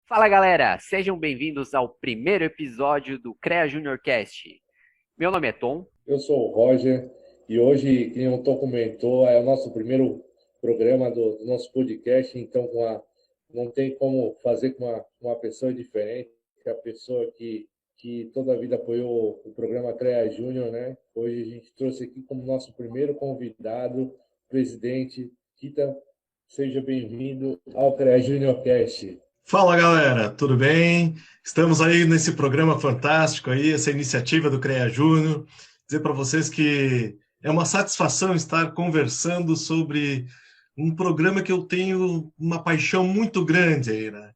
Fala galera, sejam bem-vindos ao primeiro episódio do CREA Junior Cast. Meu nome é Tom. Eu sou o Roger e hoje, como o Tom comentou, é o nosso primeiro programa do nosso podcast, então não tem como fazer com uma pessoa diferente, que é a pessoa que toda a vida apoiou o programa CREA Júnior, né? Hoje a gente trouxe aqui como nosso primeiro convidado, o presidente Kita. Seja bem-vindo ao CREA Júnior Cast. Fala galera, tudo bem? Estamos aí nesse programa fantástico aí, essa iniciativa do CREA Júnior. Dizer para vocês que é uma satisfação estar conversando sobre um programa que eu tenho uma paixão muito grande aí, né?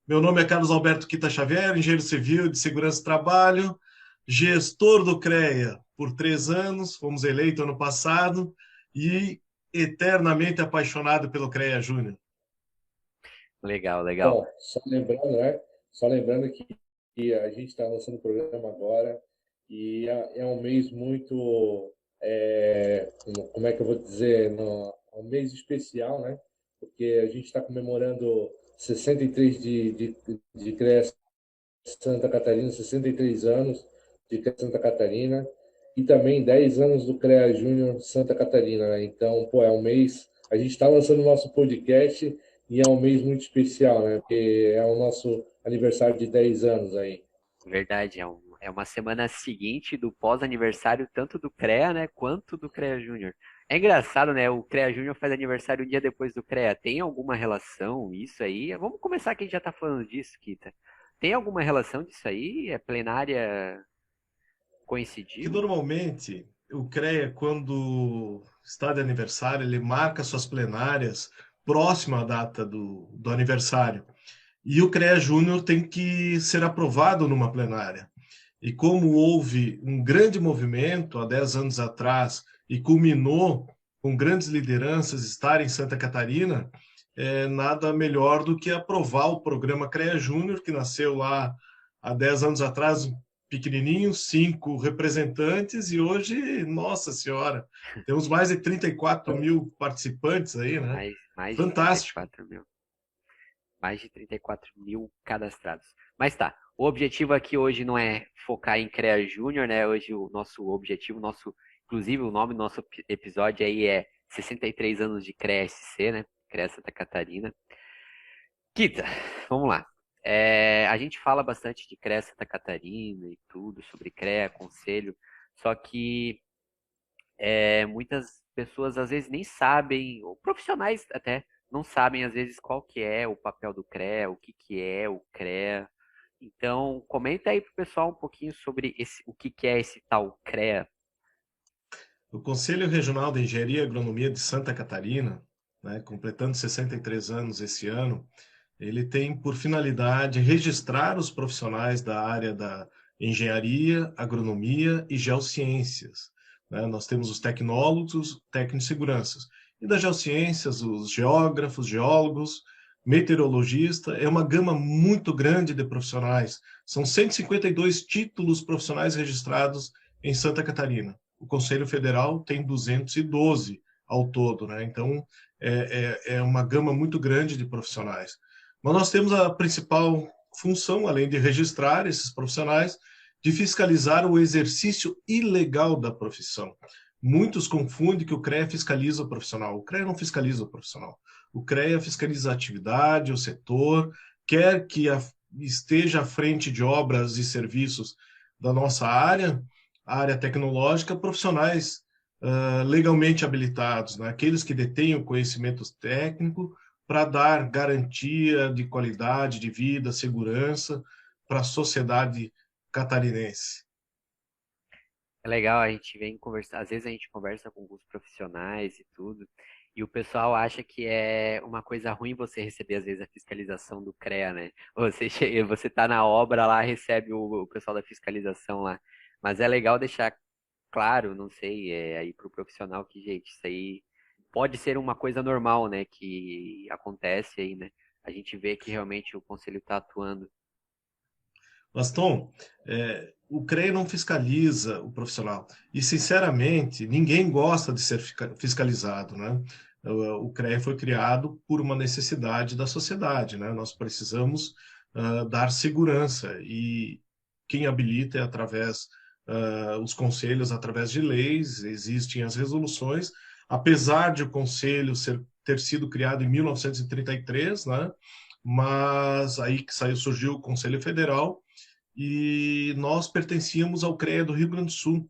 Meu nome é Carlos Alberto Quita Xavier, engenheiro civil de segurança do trabalho, gestor do CREA por 3 anos, fomos eleitos ano passado e eternamente apaixonado pelo CREA Júnior. Legal, legal. Bom, só lembrando, né? Só lembrando que a gente está lançando o programa agora e é um mês muito, como é que eu vou dizer, é um mês especial, né? Porque a gente está comemorando 63 de CREA Santa Catarina, 63 anos de CREA Santa Catarina e também 10 anos do CREA Júnior Santa Catarina, né? Então, pô, é um mês. A gente está lançando o nosso podcast e é um mês muito especial, né? Porque é o nosso aniversário de 10 anos aí. Verdade, é uma semana seguinte do pós-aniversário tanto do CREA, né, quanto do CREA Júnior. É engraçado, né? O CREA Júnior faz aniversário um dia depois do CREA. Tem alguma relação isso aí? Vamos começar que a gente já tá falando disso, Kita. Tem alguma relação disso aí? É plenária Que coincidiu? normalmente o CREA, quando está de aniversário, ele marca suas plenárias próximo à data do aniversário. E o CREA Júnior tem que ser aprovado numa plenária. E como houve um grande movimento há 10 anos atrás e culminou com grandes lideranças estar em Santa Catarina, nada melhor do que aprovar o programa CREA Júnior, que nasceu lá há 10 anos atrás, pequenininho, 5 representantes, e hoje, nossa senhora, temos mais de 34 mil participantes aí, né? Mais de Fantástico. 34 mil. Mais de 34 mil cadastrados. Mas tá, o objetivo aqui hoje não é focar em CREA Júnior, né? Hoje o nosso objetivo, inclusive o nome do nosso episódio aí é 63 anos de CREA SC, né? CREA Santa Catarina. Kita, vamos lá. A gente fala bastante de CREA Santa Catarina e tudo, sobre CREA, conselho, só que muitas pessoas às vezes nem sabem, ou profissionais até, não sabem às vezes qual que é o papel do CREA, o que que é o CREA. Então, comenta aí pro pessoal um pouquinho sobre o que que é esse tal CREA. O Conselho Regional de Engenharia e Agronomia de Santa Catarina, né, completando 63 anos esse ano, ele tem por finalidade registrar os profissionais da área da engenharia, agronomia e geociências, né? Nós temos os tecnólogos, técnicos de segurança. E das geociências, os geógrafos, geólogos, meteorologista, é uma gama muito grande de profissionais. São 152 títulos profissionais registrados em Santa Catarina. O Conselho Federal tem 212 ao todo, né? Então, é uma gama muito grande de profissionais. Mas nós temos a principal função, além de registrar esses profissionais, de fiscalizar o exercício ilegal da profissão. Muitos confundem que o CREA fiscaliza o profissional. O CREA não fiscaliza o profissional. O CREA fiscaliza a atividade, o setor, quer que esteja à frente de obras e serviços da nossa área, a área tecnológica, profissionais legalmente habilitados, né? Aqueles que detêm o conhecimento técnico para dar garantia de qualidade de vida, segurança para a sociedade catarinense. É legal, a gente vem conversar, às vezes a gente conversa com alguns profissionais e tudo, e o pessoal acha que é uma coisa ruim você receber, às vezes, a fiscalização do CREA, né? Você tá na obra lá, recebe o pessoal da fiscalização lá. Mas é legal deixar claro, não sei, aí pro profissional que, gente, isso aí pode ser uma coisa normal, né? Que acontece aí, né? A gente vê que realmente o conselho está atuando. Mas, Tom, o CREA não fiscaliza o profissional. E, sinceramente, ninguém gosta de ser fiscalizado, né? O CREA foi criado por uma necessidade da sociedade, né? Nós precisamos dar segurança. E quem habilita é através os conselhos, através de leis, existem as resoluções, apesar de o conselho ter sido criado em 1933, né? Mas aí que surgiu o Conselho Federal e nós pertencíamos ao CREA do Rio Grande do Sul.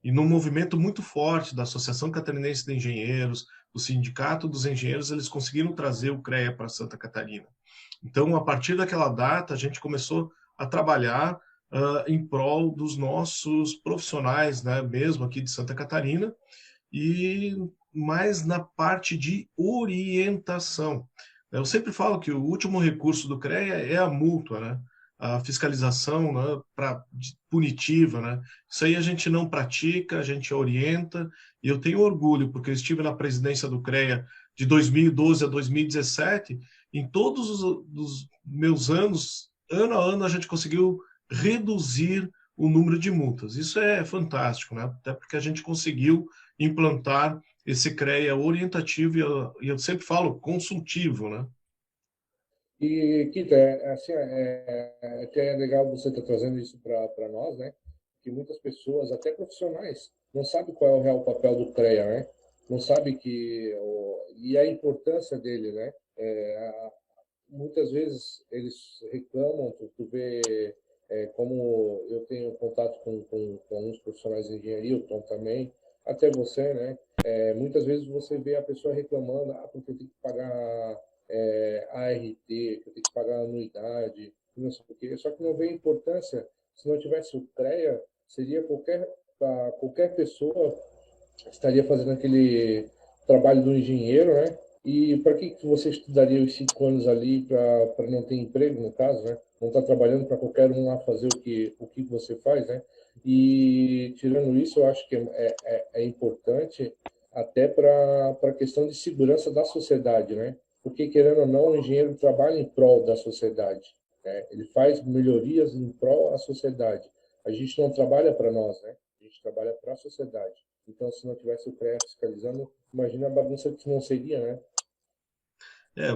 E num movimento muito forte da Associação Catarinense de Engenheiros, do Sindicato dos Engenheiros, eles conseguiram trazer o CREA para Santa Catarina. Então, a partir daquela data, a gente começou a trabalhar em prol dos nossos profissionais, né, mesmo aqui de Santa Catarina, e mais na parte de orientação. Eu sempre falo que o último recurso do CREA é a multa, né? A fiscalização, né, punitiva, né? Isso aí a gente não pratica, a gente orienta, e eu tenho orgulho, porque eu estive na presidência do CREA de 2012 a 2017, em todos os meus anos, ano a ano, a gente conseguiu reduzir o número de multas. Isso é fantástico, né? Até porque a gente conseguiu implantar esse CREA orientativo e eu sempre falo consultivo, né? E, Kita, assim, até é legal você estar trazendo isso para nós, né? Que muitas pessoas, até profissionais, não sabem qual é o real papel do CREA, né? Não sabe e a importância dele, né? Muitas vezes eles reclamam, tu vê, como eu tenho contato com alguns profissionais de engenharia, o Tom também, até você, né? Muitas vezes você vê a pessoa reclamando, porque eu tenho que pagar ART, que eu tenho que pagar anuidade, não sei o quê. Só que não vê a importância, se não tivesse o CREA, seria qualquer pessoa estaria fazendo aquele trabalho do engenheiro, né? E para que você estudaria os 5 anos ali para não ter emprego, no caso, né? Não está trabalhando para qualquer um lá fazer o que você faz, né? E tirando isso, eu acho que é importante até para a questão de segurança da sociedade, né? Porque, querendo ou não, o engenheiro trabalha em prol da sociedade, né? Ele faz melhorias em prol da sociedade. A gente não trabalha para nós, né? A gente trabalha para a sociedade. Então, se não tivesse o CREA fiscalizando, imagina a bagunça que não seria, né?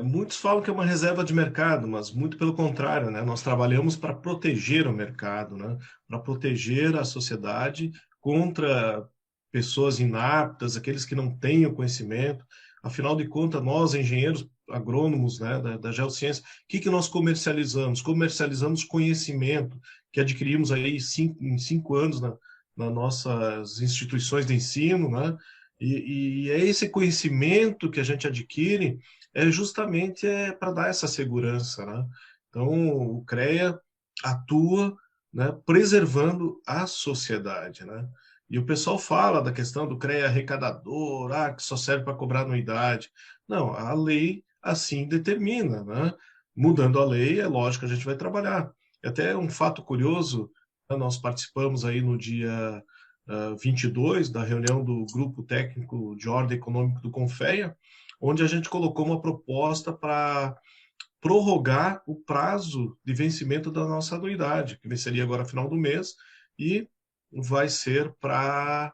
Muitos falam que é uma reserva de mercado, mas muito pelo contrário, né? Nós trabalhamos para proteger o mercado, né? Para proteger a sociedade contra pessoas inaptas, aqueles que não têm o conhecimento. Afinal de contas, nós, engenheiros agrônomos, né, da geociência, o que nós comercializamos? Comercializamos conhecimento que adquirimos aí em 5 anos nas nossas instituições de ensino, né? E é esse conhecimento que a gente adquire justamente para dar essa segurança, né? Então, o CREA atua, né, preservando a sociedade, né? E o pessoal fala da questão do CREA arrecadador, que só serve para cobrar anuidade. Não, a lei assim determina, né? Mudando a lei, é lógico que a gente vai trabalhar. E até um fato curioso, né, nós participamos aí no dia 22 da reunião do Grupo Técnico de Ordem Econômica do Confeia, onde a gente colocou uma proposta para prorrogar o prazo de vencimento da nossa anuidade, que venceria agora no final do mês, e vai ser para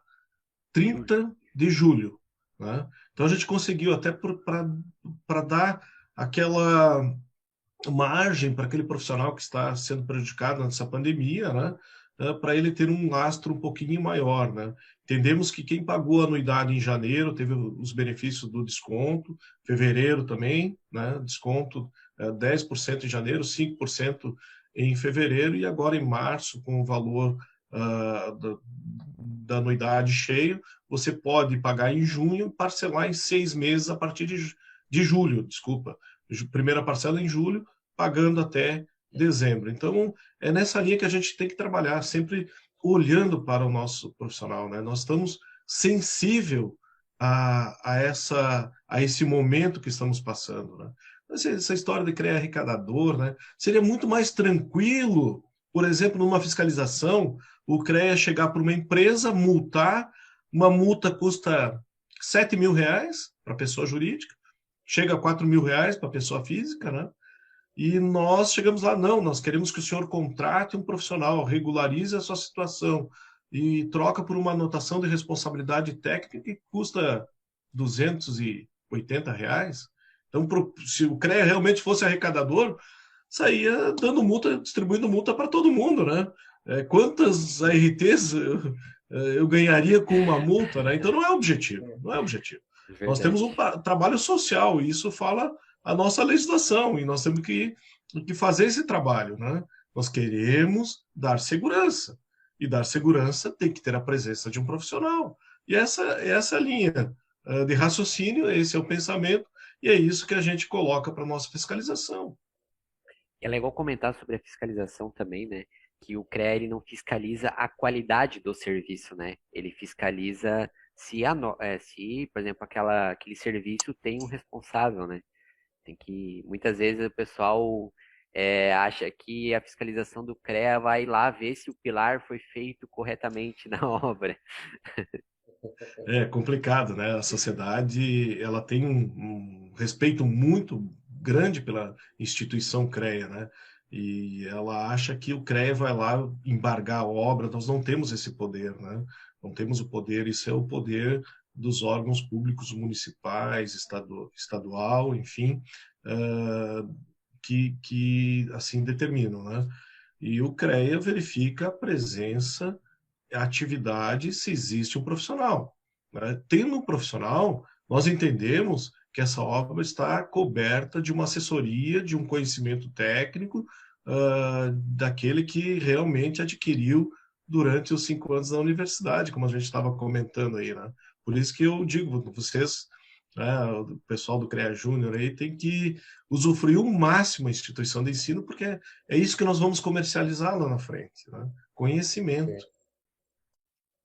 Júlio. 30 de julho. Né? Então a gente conseguiu até para dar aquela margem para aquele profissional que está sendo prejudicado nessa pandemia, né? Para ele ter um lastro um pouquinho maior, né? Entendemos que quem pagou a anuidade em janeiro teve os benefícios do desconto, fevereiro também, né? Desconto 10% em janeiro, 5% em fevereiro e agora em março, com o valor da anuidade cheio, você pode pagar em junho e parcelar em 6 meses a partir de julho, desculpa. Primeira parcela em julho, pagando até dezembro. Então, é nessa linha que a gente tem que trabalhar, sempre olhando para o nosso profissional, né? Nós estamos sensível a esse momento que estamos passando, né? Essa história de criar arrecadador, né? Seria muito mais tranquilo, por exemplo, numa fiscalização, o CREA chegar para uma empresa, multar, uma multa custa R$ 7.000 para a pessoa jurídica, chega a R$ 4.000 para a pessoa física, né? E nós chegamos lá, não, nós queremos que o senhor contrate um profissional, regularize a sua situação e troca por uma anotação de responsabilidade técnica que custa R$ 280. Então, se o CREA realmente fosse arrecadador, saía dando multa, distribuindo multa para todo mundo, né? Quantas ARTs eu ganharia com uma multa, né? Então não é objetivo, não é objetivo. Nós temos um Verdade. trabalho social e isso fala a nossa legislação e nós temos que fazer esse trabalho, né? Nós queremos dar segurança e dar segurança tem que ter a presença de um profissional. E essa é a linha de raciocínio, esse é o pensamento e é isso que a gente coloca para nossa fiscalização. É legal comentar sobre a fiscalização também, né? Que o CREA ele não fiscaliza a qualidade do serviço, né? Ele fiscaliza se, por exemplo, aquele serviço tem um responsável, né? Tem que, muitas vezes o pessoal acha que a fiscalização do CREA vai lá ver se o pilar foi feito corretamente na obra. É complicado, né? A sociedade ela tem um respeito muito grande pela instituição CREA, né? E ela acha que o CREA vai lá embargar a obra. Nós não temos esse poder, né? Não temos o poder. Isso é o poder dos órgãos públicos municipais, estadual, enfim, que assim determinam, né? E o CREA verifica a presença atividade se existe um profissional. Né? Tendo um profissional, nós entendemos que essa obra está coberta de uma assessoria, de um conhecimento técnico daquele que realmente adquiriu durante os 5 anos da universidade, como a gente estava comentando aí. Né? Por isso que eu digo, vocês, né, o pessoal do CREA Júnior aí tem que usufruir o máximo a instituição de ensino, porque é isso que nós vamos comercializar lá na frente. Né? Sim. Conhecimento.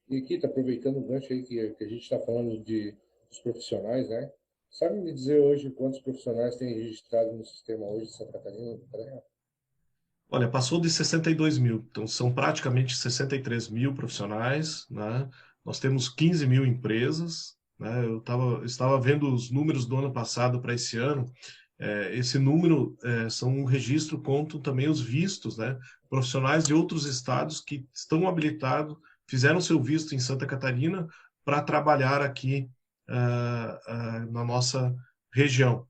E aqui, tá aproveitando o gancho aí que a gente está falando dos profissionais, né? Sabe me dizer hoje quantos profissionais tem registrado no sistema hoje de Santa Catarina? Olha, passou de 62 mil, então são praticamente 63 mil profissionais, né? Nós temos 15 mil empresas, né? Estava vendo os números do ano passado para esse ano. Esse número são um registro, contam também os vistos, né? Profissionais de outros estados que estão habilitados, fizeram seu visto em Santa Catarina para trabalhar aqui na nossa região.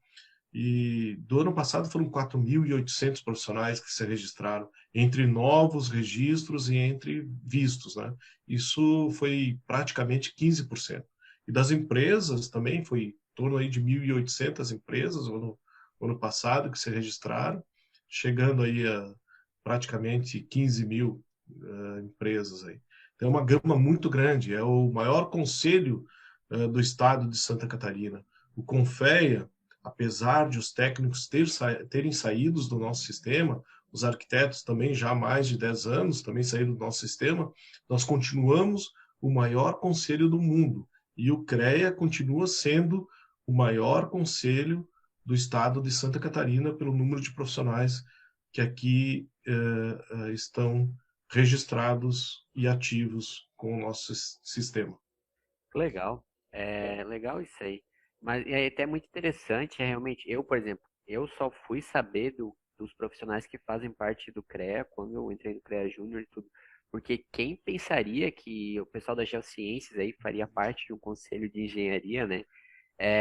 E do ano passado foram 4.800 profissionais que se registraram, entre novos registros e entre vistos, né? Isso foi praticamente 15%. E das empresas também foi em torno aí de 1.800 empresas no ano passado que se registraram, chegando aí a praticamente 15 mil empresas aí. Tem uma gama muito grande, é o maior conselho do estado de Santa Catarina. O Confeia, apesar de os técnicos terem saído do nosso sistema, os arquitetos também já há mais de 10 anos também saíram do nosso sistema, nós continuamos o maior conselho do mundo. E o CREA continua sendo o maior conselho do estado de Santa Catarina pelo número de profissionais que aqui estão registrados e ativos com o nosso sistema. Legal. É legal isso aí. Mas é até muito interessante, realmente, eu, por exemplo, eu só fui saber dos profissionais que fazem parte do CREA quando eu entrei no CREA Júnior e tudo. Porque quem pensaria que o pessoal das geociências aí faria parte de um conselho de engenharia, né?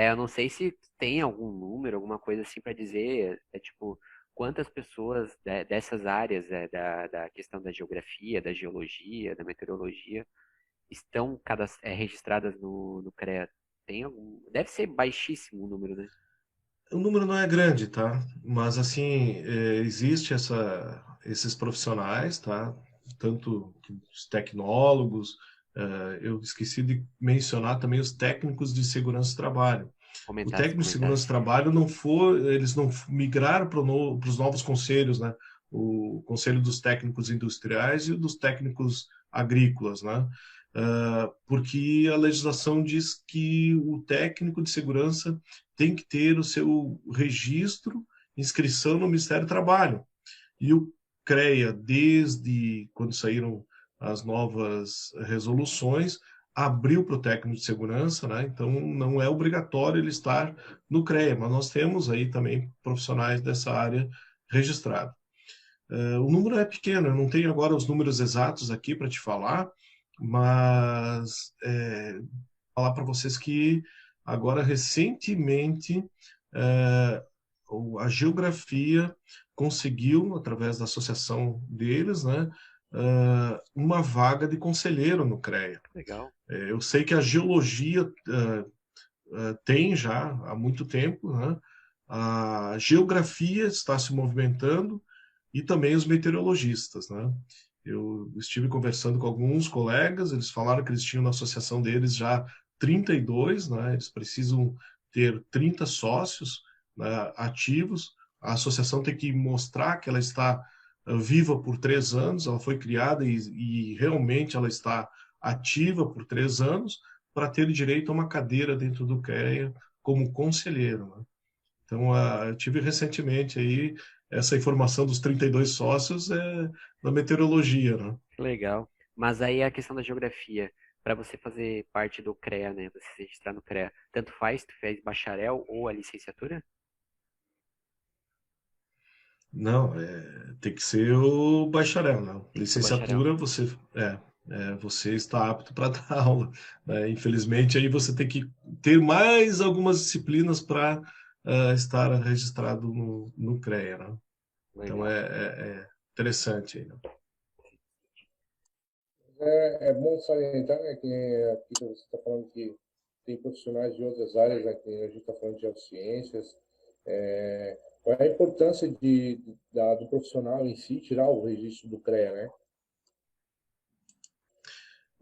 Eu não sei se tem algum número, alguma coisa assim para dizer, tipo, quantas pessoas dessas áreas, da questão da geografia, da geologia, da meteorologia, estão registradas no CREA? Tem algum? Deve ser baixíssimo o número, né? O número não é grande, tá? Mas assim, existe esses profissionais, tá? Tanto os tecnólogos, eu esqueci de mencionar também os técnicos de segurança do trabalho. O Comentasse, técnico de segurança do comentasse. trabalho eles não migraram para os novos conselhos, né? O conselho dos técnicos industriais e o dos técnicos agrícolas, né? Porque a legislação diz que o técnico de segurança tem que ter o seu registro, inscrição no Ministério do Trabalho. E o CREA, desde quando saíram as novas resoluções, abriu para o técnico de segurança, né? Então não é obrigatório ele estar no CREA, mas nós temos aí também profissionais dessa área registrados. O número é pequeno, eu não tenho agora os números exatos aqui para te falar, mas falar para vocês que agora recentemente a geografia conseguiu, através da associação deles, né, uma vaga de conselheiro no CREA. Legal. Eu sei que a geologia tem já há muito tempo, né? A geografia está se movimentando e também os meteorologistas, né? Eu estive conversando com alguns colegas, eles falaram que eles tinham na associação deles já 32, né? Eles precisam ter 30 sócios, né, ativos. A associação tem que mostrar que ela está viva por 3 anos, ela foi criada e realmente ela está ativa por 3 anos, para ter direito a uma cadeira dentro do CREA como conselheiro, né? Então, eu tive recentemente aí essa informação dos 32 sócios da meteorologia, né? Legal. Mas aí a questão da geografia, para você fazer parte do CREA, né? Você se registrar no CREA, tanto faz, tu fez bacharel ou a licenciatura? Não, tem que ser o bacharel, não. Tem que ser o bacharel. Licenciatura, você está apto para dar aula, né? Infelizmente, aí você tem que ter mais algumas disciplinas para estar registrado no CREA, né? Então, Legal. é interessante aí, né? É bom salientar, né, que aqui você está falando que tem profissionais de outras áreas, né, que a gente está falando de geociências. Qual é a importância do profissional em si tirar o registro do CREA, né?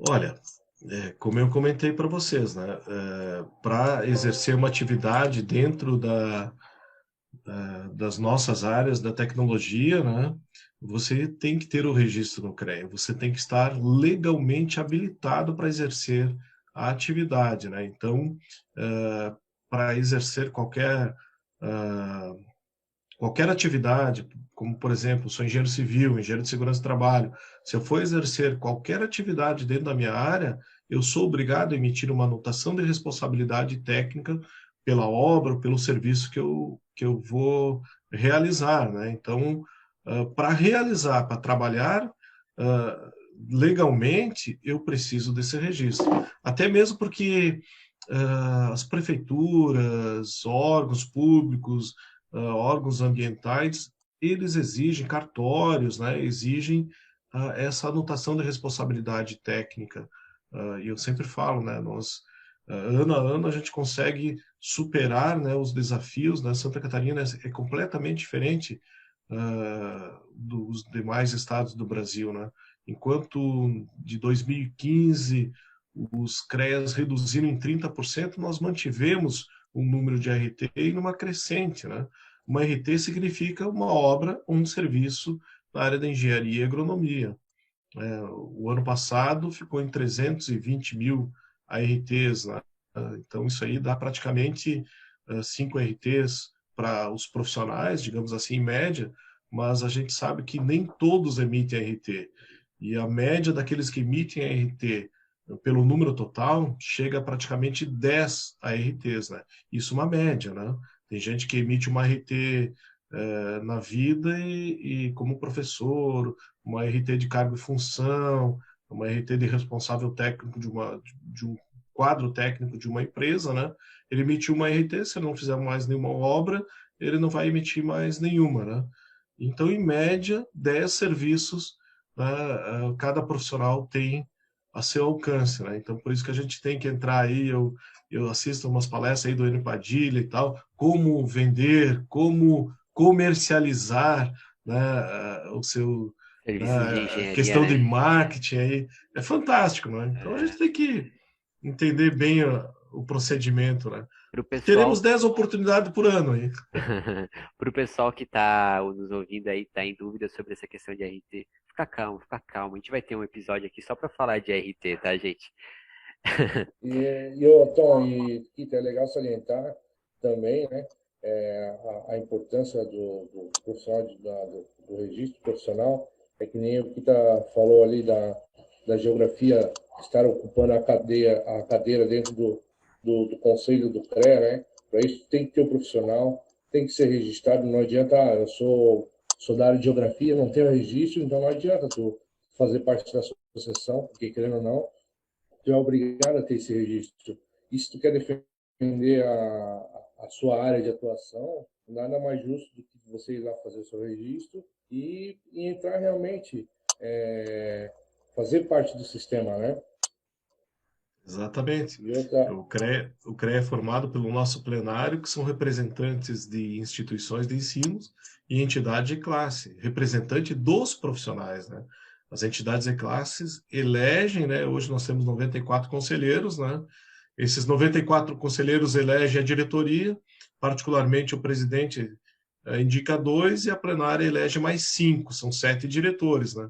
Olha, como eu comentei para vocês, né, para exercer uma atividade dentro das nossas áreas da tecnologia, né, você tem que ter o registro no CREA, você tem que estar legalmente habilitado para exercer a atividade, né? Então, para exercer ah, qualquer atividade, como por exemplo, sou engenheiro civil, engenheiro de segurança do trabalho, se eu for exercer qualquer atividade dentro da minha área, eu sou obrigado a emitir uma anotação de responsabilidade técnica pela obra, pelo serviço que eu vou realizar, né? Então, para realizar, para trabalhar legalmente, eu preciso desse registro. Até mesmo porque as prefeituras, órgãos públicos, órgãos ambientais, eles exigem cartórios, né? Exigem essa anotação de responsabilidade técnica. E eu sempre falo, né? Nós, ano a ano, a gente consegue superar, né, os desafios, né? Santa Catarina é completamente diferente dos demais estados do Brasil, né? Enquanto de 2015 os CREAs reduziram em 30%, nós mantivemos o número de RT e numa crescente, né? Uma RT significa uma obra ou um serviço na área da engenharia e agronomia. O ano passado ficou em 320 mil ARTs, né? Então, isso aí dá praticamente 5 RTs para os profissionais, digamos assim, em média, mas a gente sabe que nem todos emitem RT. E a média daqueles que emitem RT pelo número total chega a praticamente 10 ARTs, né? Isso é uma média, né? Tem gente que emite uma RT na vida e como professor, uma RT de cargo e função, uma RT de responsável técnico de um quadro técnico de uma empresa, né? Ele emitiu uma RT, se ele não fizer mais nenhuma obra, ele não vai emitir mais nenhuma, né? Então, em média, 10 serviços, né, cada profissional tem a seu alcance, né? Então, por isso que a gente tem que entrar aí, eu assisto umas palestras aí do Enio Padilha e tal, como vender, como comercializar, né, o seu, Serviços de né, engenharia, questão de né? marketing aí, é fantástico, né? Então a gente tem que entender bem o procedimento, né? Para o Teremos pessoal, 10 oportunidades por ano aí. para o pessoal que está nos ouvindo aí, tá em dúvida sobre essa questão de RT, fica calmo, fica calmo. A gente vai ter um episódio aqui só para falar de RT, tá, gente? Tom, e Kita, é legal salientar também, né, a importância do profissional, do registro profissional, é que nem o Kita falou ali da geografia estar ocupando a cadeira dentro do conselho do CREA, né? Para isso tem que ter o profissional, tem que ser registrado, não adianta, eu sou da área de geografia, não tenho registro, então não adianta tu fazer parte da associação, porque querendo ou não, tu é obrigado a ter esse registro. E se tu quer defender a sua área de atuação, nada mais justo do que você ir lá fazer o seu registro e entrar realmente, fazer parte do sistema, né? Exatamente. E outra, O CREA é formado pelo nosso plenário, que são representantes de instituições de ensino e entidade de classe, representante dos profissionais, né? As entidades de classes elegem, né? Hoje nós temos 94 conselheiros, né? Esses 94 conselheiros elegem a diretoria, particularmente o presidente indica dois e a plenária elege mais cinco, são 7 diretores, né?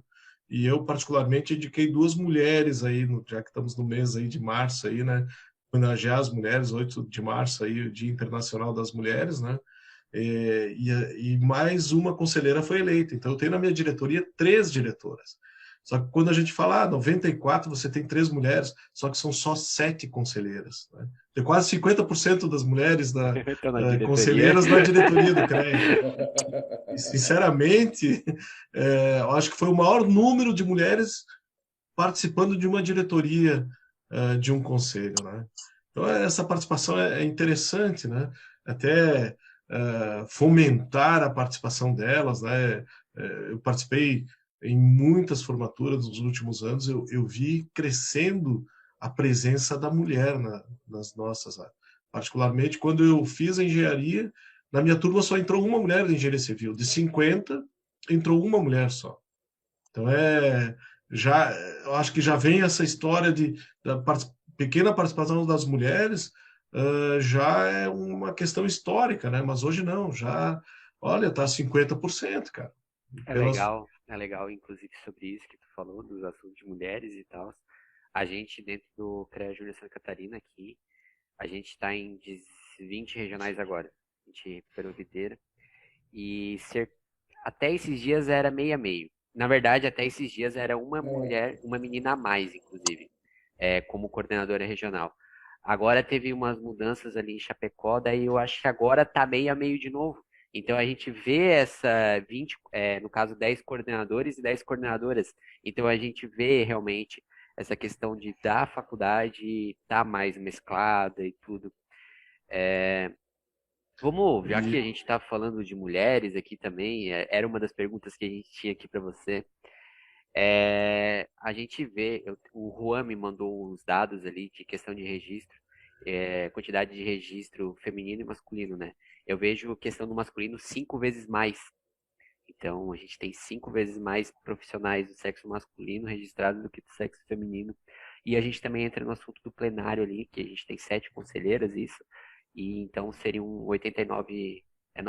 E eu, particularmente, indiquei duas mulheres aí, já que estamos no mês aí de março, aí, né? Homenagear as mulheres, 8 de março, aí, o Dia Internacional das Mulheres, né? E mais uma conselheira foi eleita. Então, eu tenho na minha diretoria 3 diretoras. Só que quando a gente fala, 94, você tem 3 mulheres, só que são só 7 conselheiras. Né? Tem quase 50% das mulheres Estou na diretoria. conselheiras na diretoria do CREA. E, sinceramente, eu acho que foi o maior número de mulheres participando de uma diretoria de um conselho, né? Então, essa participação é interessante, né? Até fomentar a participação delas, né? Eu participei em muitas formaturas nos últimos anos, eu vi crescendo a presença da mulher nas nossas, né? Particularmente quando eu fiz a engenharia, na minha turma só entrou uma mulher de engenharia civil, de 50 entrou uma mulher só. Então já, eu acho que já vem essa história da pequena participação das mulheres, já é uma questão histórica, né? Mas hoje não, já, olha, tá 50%, cara. Pelas, É legal, inclusive, sobre isso que tu falou, dos assuntos de mulheres e tal. A gente, dentro do CREA Júnior Santa Catarina aqui, a gente está em 20 regionais agora. A gente recuperou videira. E até esses dias era meio a meio. Na verdade, até esses dias era uma mulher, uma menina a mais, inclusive, como coordenadora regional. Agora teve umas mudanças ali em Chapecó, daí eu acho que agora tá meio a meio de novo. Então a gente vê essa 20, no caso 10 coordenadores e 10 coordenadoras. Então a gente vê realmente essa questão de da faculdade estar mais mesclada e tudo. Vamos, já que a e gente está falando de mulheres aqui também, era uma das perguntas que a gente tinha aqui para você. A gente vê, o Juan me mandou uns dados ali de questão de registro, quantidade de registro feminino e masculino, né? Eu vejo questão do masculino 5 vezes mais. Então, a gente tem 5 vezes mais profissionais do sexo masculino registrados do que do sexo feminino. E a gente também entra no assunto do plenário ali, que a gente tem 7 conselheiras, isso. E então seriam 89,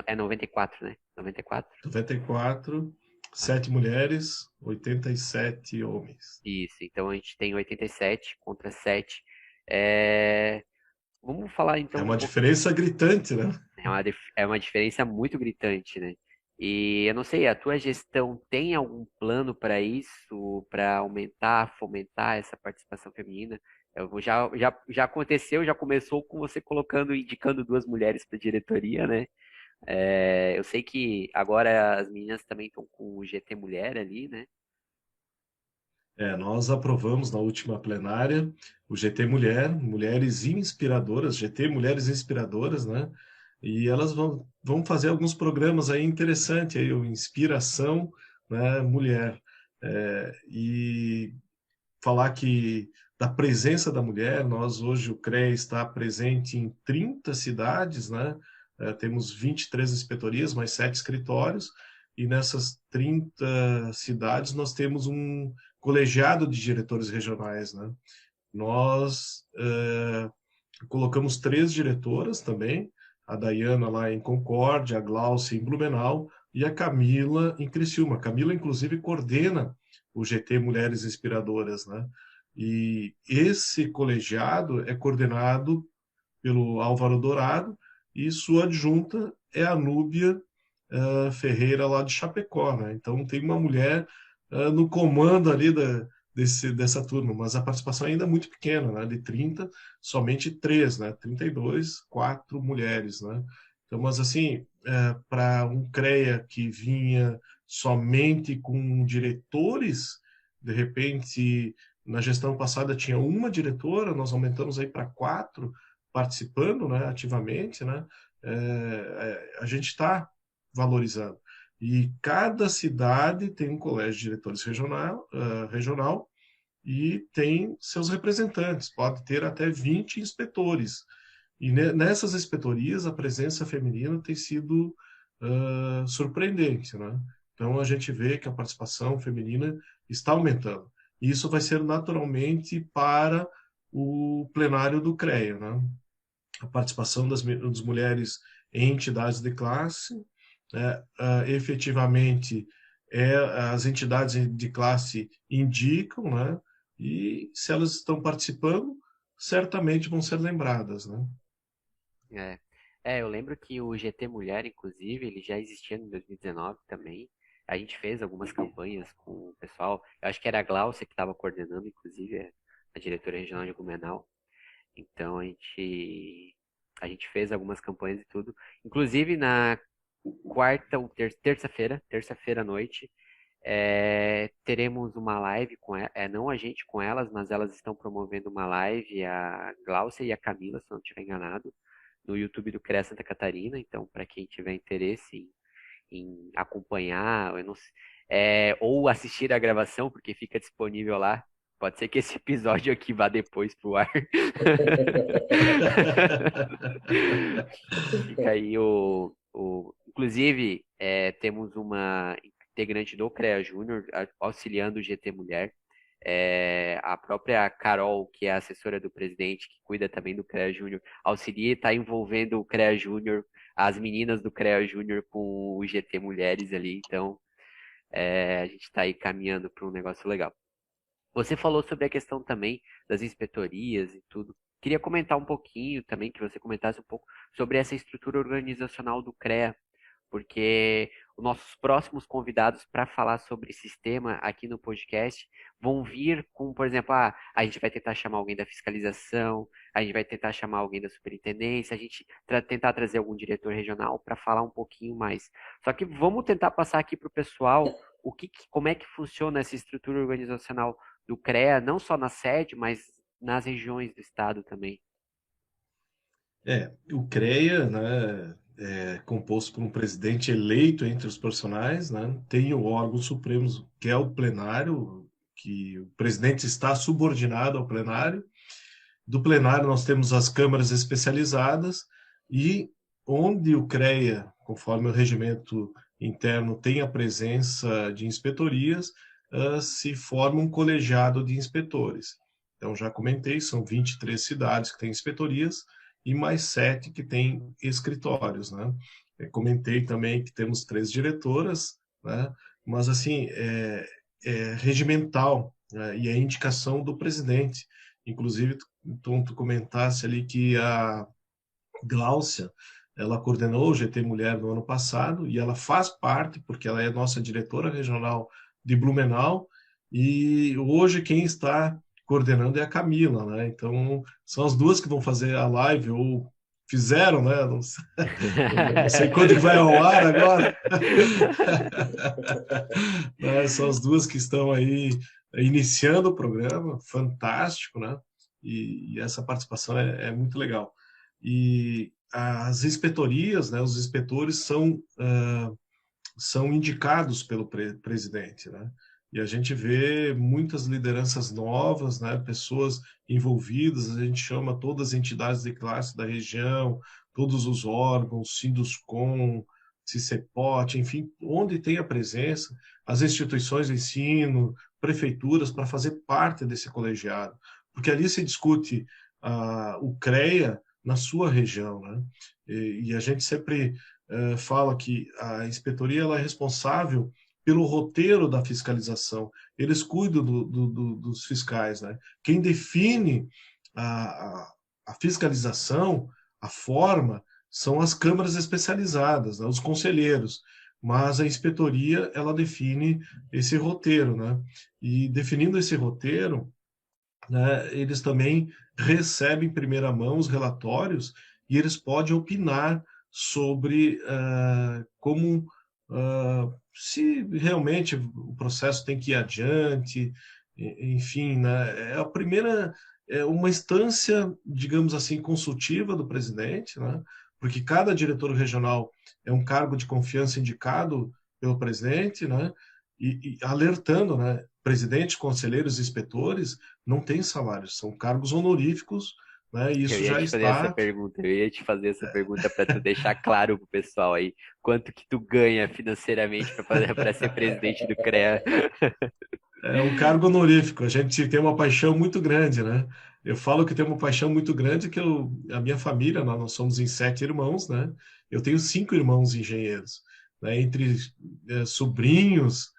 é 94, né? 94? 94, Ah, 7 mulheres, 87 homens. isso, então a gente tem 87 contra 7. É, Vamos falar É então um uma pouco. diferença gritante, né? É uma diferença muito gritante, né? E eu não sei, a tua gestão tem algum plano para isso, para aumentar, fomentar essa participação feminina? Já aconteceu, já começou com você colocando, indicando duas mulheres para diretoria, né? Eu sei que agora as meninas também estão com o GT Mulher ali, né? Nós aprovamos na última plenária o GT Mulher, Mulheres Inspiradoras, GT Mulheres Inspiradoras, né? E elas vão fazer alguns programas aí interessantes, aí, o Inspiração, né, Mulher. E falar que da presença da mulher, nós hoje, o CREA está presente em 30 cidades, né? Temos 23 inspetorias, mais 7 escritórios, e nessas 30 cidades nós temos um colegiado de diretores regionais, né? Nós colocamos 3 diretoras também, a Dayana lá em Concórdia, a Glaucia em Blumenau e a Camila em Criciúma. A Camila, inclusive, coordena o GT Mulheres Inspiradoras, né? E esse colegiado é coordenado pelo Álvaro Dourado e sua adjunta é a Núbia Ferreira lá de Chapecó, né? Então tem uma mulher no comando ali dessa turma, mas a participação ainda é muito pequena, né? De 30, somente 3, né? 32, 4 mulheres, né? Então, mas assim, para um CREA que vinha somente com diretores, de repente, na gestão passada tinha uma diretora, nós aumentamos aí para 4 participando, né, ativamente, né? a gente está valorizando. E cada cidade tem um colégio de diretores regional e tem seus representantes, pode ter até 20 inspetores. E nessas inspetorias, a presença feminina tem sido surpreendente, né? Então, a gente vê que a participação feminina está aumentando. E isso vai ser naturalmente para o plenário do CREA, né? A participação das mulheres em entidades de classe, né? Efetivamente, as entidades de classe indicam, né? E se elas estão participando, certamente vão ser lembradas, né? É. Eu lembro que o GT Mulher, inclusive, ele já existia em 2019 também. A gente fez algumas campanhas com o pessoal. Eu acho que era a Glaucia que estava coordenando, inclusive, a diretora regional de Blumenau. Então a gente fez algumas campanhas e tudo. Inclusive na quarta ou terça-feira à noite, teremos uma live com não a gente com elas, mas elas estão promovendo uma live, a Glaucia e a Camila, se eu não estiver enganado, no YouTube do CREA Santa Catarina. Então, para quem tiver interesse em acompanhar, eu não sei, ou assistir a gravação, porque fica disponível lá. Pode ser que esse episódio aqui vá depois pro ar. Fica aí inclusive, temos uma integrante do CREA Júnior auxiliando o GT Mulher. A própria Carol, que é a assessora do presidente, que cuida também do CREA Júnior, auxilia e está envolvendo o CREA Júnior, as meninas do CREA Júnior com o GT Mulheres ali. Então, a gente está aí caminhando para um negócio legal. Você falou sobre a questão também das inspetorias e tudo. Queria comentar um pouquinho também, que você comentasse um pouco sobre essa estrutura organizacional do CREA, porque os nossos próximos convidados para falar sobre sistema aqui no podcast vão vir com, por exemplo, a gente vai tentar chamar alguém da fiscalização, a gente vai tentar chamar alguém da superintendência, a gente tentar trazer algum diretor regional para falar um pouquinho mais. Só que vamos tentar passar aqui para o pessoal como é que funciona essa estrutura organizacional do CREA, não só na sede, mas nas regiões do estado também. O CREA, né, é composto por um presidente eleito entre os profissionais, né, tem o órgão supremo, que é o plenário, que o presidente está subordinado ao plenário. Do plenário nós temos as câmaras especializadas e onde o CREA, conforme o regimento interno, tem a presença de inspetorias, se forma um colegiado de inspetores. Então, já comentei, são 23 cidades que têm inspetorias e mais 7 que têm escritórios, né? Comentei também que temos 3 diretoras, né? Mas, assim, é regimental, né? E é indicação do presidente. Inclusive, tu comentasse ali que a Gláucia, ela coordenou o GT Mulher no ano passado e ela faz parte, porque ela é nossa diretora regional de Blumenau, e hoje quem está coordenando é a Camila, né? Então, são as duas que vão fazer a live, ou fizeram, né? Não sei quando que vai ao ar agora. Né? São as duas que estão aí iniciando o programa, fantástico, né? E essa participação é muito legal. E as inspetorias, né? Os inspetores são indicados pelo presidente, né? E a gente vê muitas lideranças novas, né? Pessoas envolvidas, a gente chama todas as entidades de classe da região, todos os órgãos, Sinduscom, CICEPOT, enfim, onde tem a presença, as instituições de ensino, prefeituras, para fazer parte desse colegiado. Porque ali se discute o CREA na sua região, né? E a gente sempre fala que a inspetoria ela é responsável pelo roteiro da fiscalização. Eles cuidam dos fiscais, né? Quem define a fiscalização, a forma, são as câmaras especializadas, né? Os conselheiros. Mas a inspetoria ela define esse roteiro, né? E definindo esse roteiro, né, eles também recebem em primeira mão os relatórios e eles podem opinar sobre como se realmente o processo tem que ir adiante, enfim, né, é a primeira uma instância, digamos assim, consultiva do presidente, né, porque cada diretor regional é um cargo de confiança indicado pelo presidente, né? E alertando, né? Presidente, conselheiros e inspetores não têm salários, são cargos honoríficos, né? E Eu isso ia já te fazer essa está. pergunta, eu ia te fazer essa pergunta para tu deixar claro pro pessoal aí, quanto que tu ganha financeiramente para ser presidente do CREA. É um cargo honorífico. A gente tem uma paixão muito grande, né? Eu falo que tem uma paixão muito grande que a minha família, nós somos em 7 irmãos, né? Eu tenho 5 irmãos engenheiros, né? Entre sobrinhos,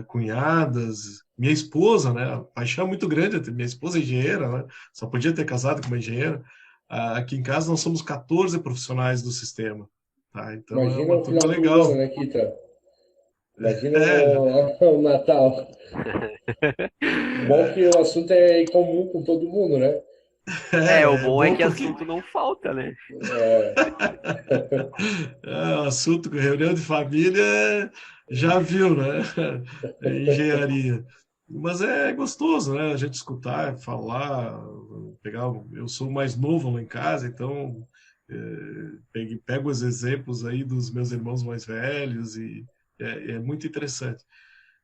cunhadas, minha esposa, né? A paixão é muito grande. Minha esposa é engenheira, né? Só podia ter casado com uma engenheira. Aqui em casa nós somos 14 profissionais do sistema, tá? Então é Imagina uma o turma final do ano, legal. né, Kita? Imagina É, o Natal. Bom que o assunto é comum com todo mundo, né? O é bom é bom que porque assunto não falta, né? É, o assunto com reunião de família já viu, né? Engenharia. Mas é gostoso, né? A gente escutar, falar, pegar. Eu sou mais novo lá em casa, então pego os exemplos aí dos meus irmãos mais velhos e é muito interessante.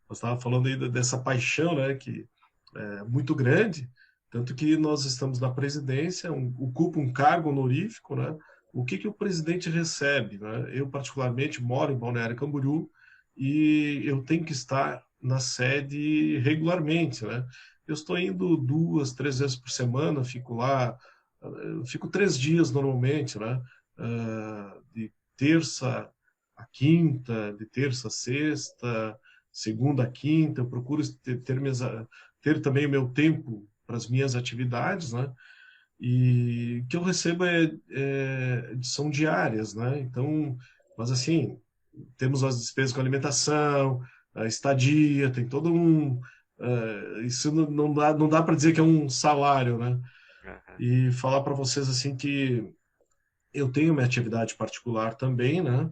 Nós estávamos falando aí dessa paixão, né? Que é muito grande, tanto que nós estamos na presidência, ocupa um cargo honorífico, né? O que que o presidente recebe, né? Eu, particularmente, moro em Balneário Camboriú e eu tenho que estar na sede regularmente, né? Eu estou indo 2, 3 vezes por semana, fico lá, fico 3 dias normalmente, né? De terça a quinta, de terça a sexta, segunda a quinta, eu procuro ter também o meu tempo para as minhas atividades, né? E o que eu recebo são diárias, né? Então, mas assim, temos as despesas com alimentação, a estadia, tem todo um. Isso não dá para dizer que é um salário, né? Aham. E falar para vocês assim que eu tenho minha atividade particular também, né?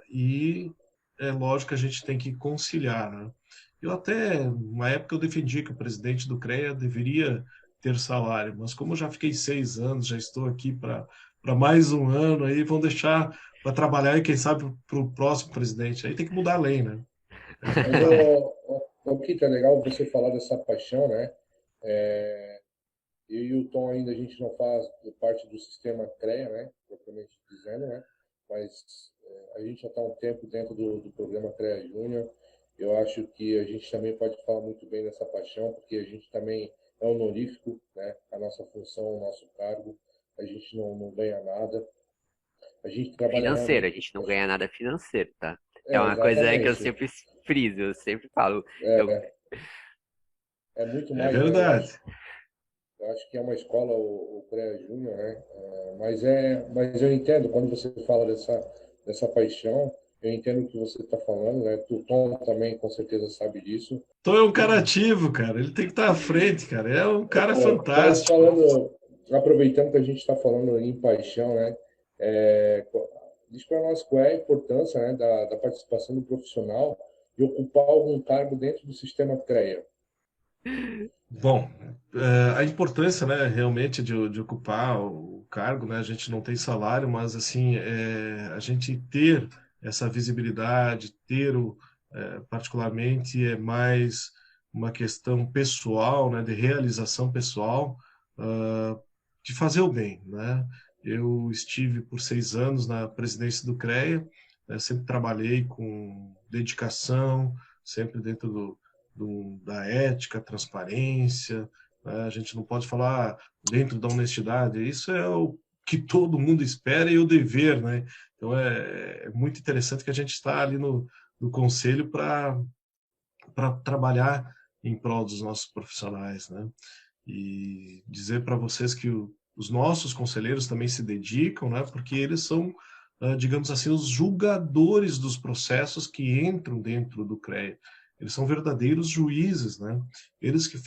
E é lógico que a gente tem que conciliar, né? Eu até, uma época, eu defendi que o presidente do CREA deveria ter salário, mas como eu já fiquei 6 anos, já estou aqui para mais um ano, aí vão deixar para trabalhar e quem sabe para o próximo presidente. Aí tem que mudar a lei, né? É mas complicado. o Kita, é legal você falar dessa paixão, né? Eu e o Tom ainda a gente não faz parte do sistema CREA, né? Propriamente dizendo, né? Mas a gente já está há um tempo dentro do programa CREA Júnior. Eu acho que a gente também pode falar muito bem dessa paixão, porque a gente também é honorífico, né? A nossa função, o nosso cargo, a gente não ganha nada. A gente trabalha Financeiro, a realmente. gente não ganha nada financeiro, tá? É uma coisa que eu Exatamente. sempre friso, eu sempre falo. Eu, É, é muito É mais, né? verdade. Eu acho que é uma escola, o CREA Júnior, né? Mas eu entendo quando você fala dessa paixão, eu entendo o que você está falando, né? O Tom também com certeza sabe disso. Então é um cara ativo, cara. Ele tem que estar à frente, cara. É um cara Mas fantástico. falando, aproveitando que a gente está falando em paixão, né? Diz para nós qual é a importância, né, da participação do profissional de ocupar algum cargo dentro do sistema CREA. Bom, a importância, né, realmente de ocupar o cargo, né, a gente não tem salário, mas assim, a gente ter essa visibilidade, particularmente, é mais uma questão pessoal, né, de realização pessoal, ah, de fazer o bem, né? Eu estive por 6 anos na presidência do CREA, né, sempre trabalhei com dedicação, sempre dentro da ética, transparência, né? A gente não pode falar dentro da honestidade, isso é o que todo mundo espera e o dever, né? Então é muito interessante que a gente está ali no conselho para trabalhar em prol dos nossos profissionais, né? E dizer para vocês que os nossos conselheiros também se dedicam, né? Porque eles são, digamos assim, os julgadores dos processos que entram dentro do CREA. Eles são verdadeiros juízes, né? Eles que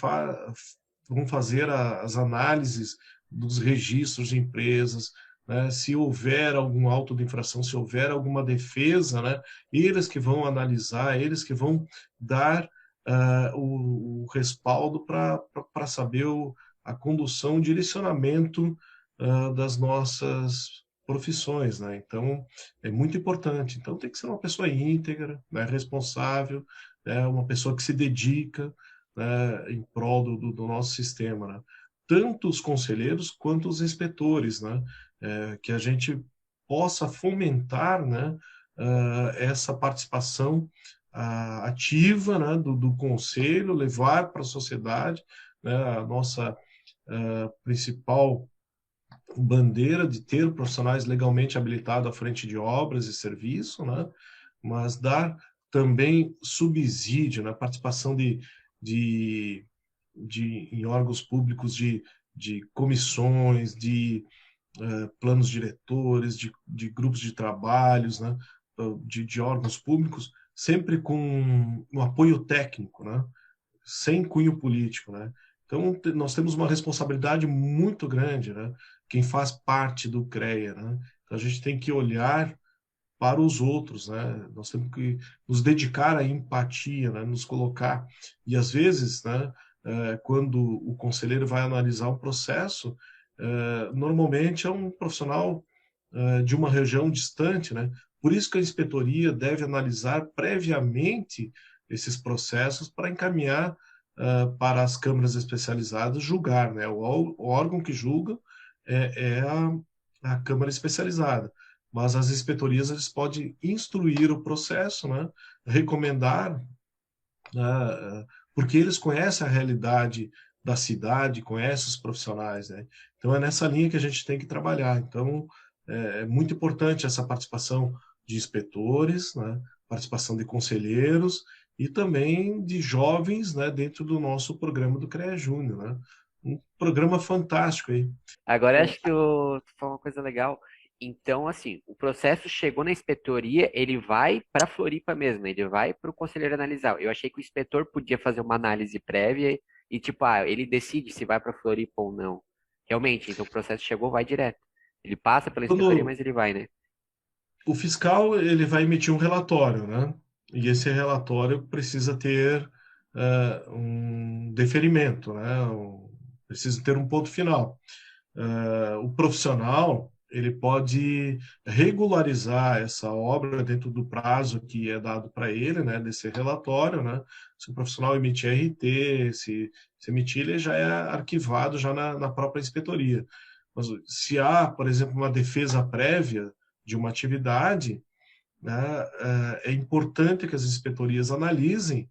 vão fazer as análises dos registros de empresas, né? Se houver algum auto de infração, se houver alguma defesa, né? Eles que vão analisar, eles que vão dar o respaldo para saber a condução, o direcionamento das nossas profissões, né? Então, é muito importante. Então, tem que ser uma pessoa íntegra, né, responsável, né, uma pessoa que se dedica, né, em prol do nosso sistema, né? Tanto os conselheiros quanto os inspetores, né? Que a gente possa fomentar, né, essa participação ativa, né, do conselho, levar para a sociedade, né, a nossa principal bandeira de ter profissionais legalmente habilitados à frente de obras e serviço, né? Mas dar também subsídio na participação de, em órgãos públicos de comissões, de planos diretores, de grupos de trabalhos, né? De órgãos públicos, sempre com um apoio técnico, né? Sem cunho político, né? Então, nós temos uma responsabilidade muito grande, né? Quem faz parte do CREA, né? Então, a gente tem que olhar para os outros, né? Nós temos que nos dedicar à empatia, né? Nos colocar. E, às vezes, né? Quando o conselheiro vai analisar um processo, normalmente é um profissional de uma região distante, né? Por isso que a inspetoria deve analisar previamente esses processos para encaminhar para as câmaras especializadas julgar, né? O órgão que julga é a câmara especializada, mas as inspetorias eles podem instruir o processo, né? Recomendar, porque eles conhecem a realidade da cidade, conhecem os profissionais, né? Então é nessa linha que a gente tem que trabalhar. Então é muito importante essa participação de inspetores, né? Participação de conselheiros e também de jovens, né? Dentro do nosso programa do CREA Júnior, né? Um programa fantástico aí. Agora, eu acho que tu falou uma coisa legal. Então, assim, o processo chegou na inspetoria, ele vai para Floripa mesmo, ele vai para o conselheiro analisar. Eu achei que o inspetor podia fazer uma análise prévia e, tipo, ele decide se vai para Floripa ou não. Realmente, então o processo chegou, vai direto. Ele passa pela inspetoria, Quando mas ele vai, né? o fiscal ele vai emitir um relatório, né? E esse relatório precisa ter um deferimento, né? Precisa ter um ponto final. O profissional ele pode regularizar essa obra dentro do prazo que é dado para ele, né? Desse relatório, né? Se o profissional emitir RT, se emitir, ele já é arquivado já na própria inspetoria. Mas se há, por exemplo, uma defesa prévia de uma atividade, né, é importante que as inspetorias analisem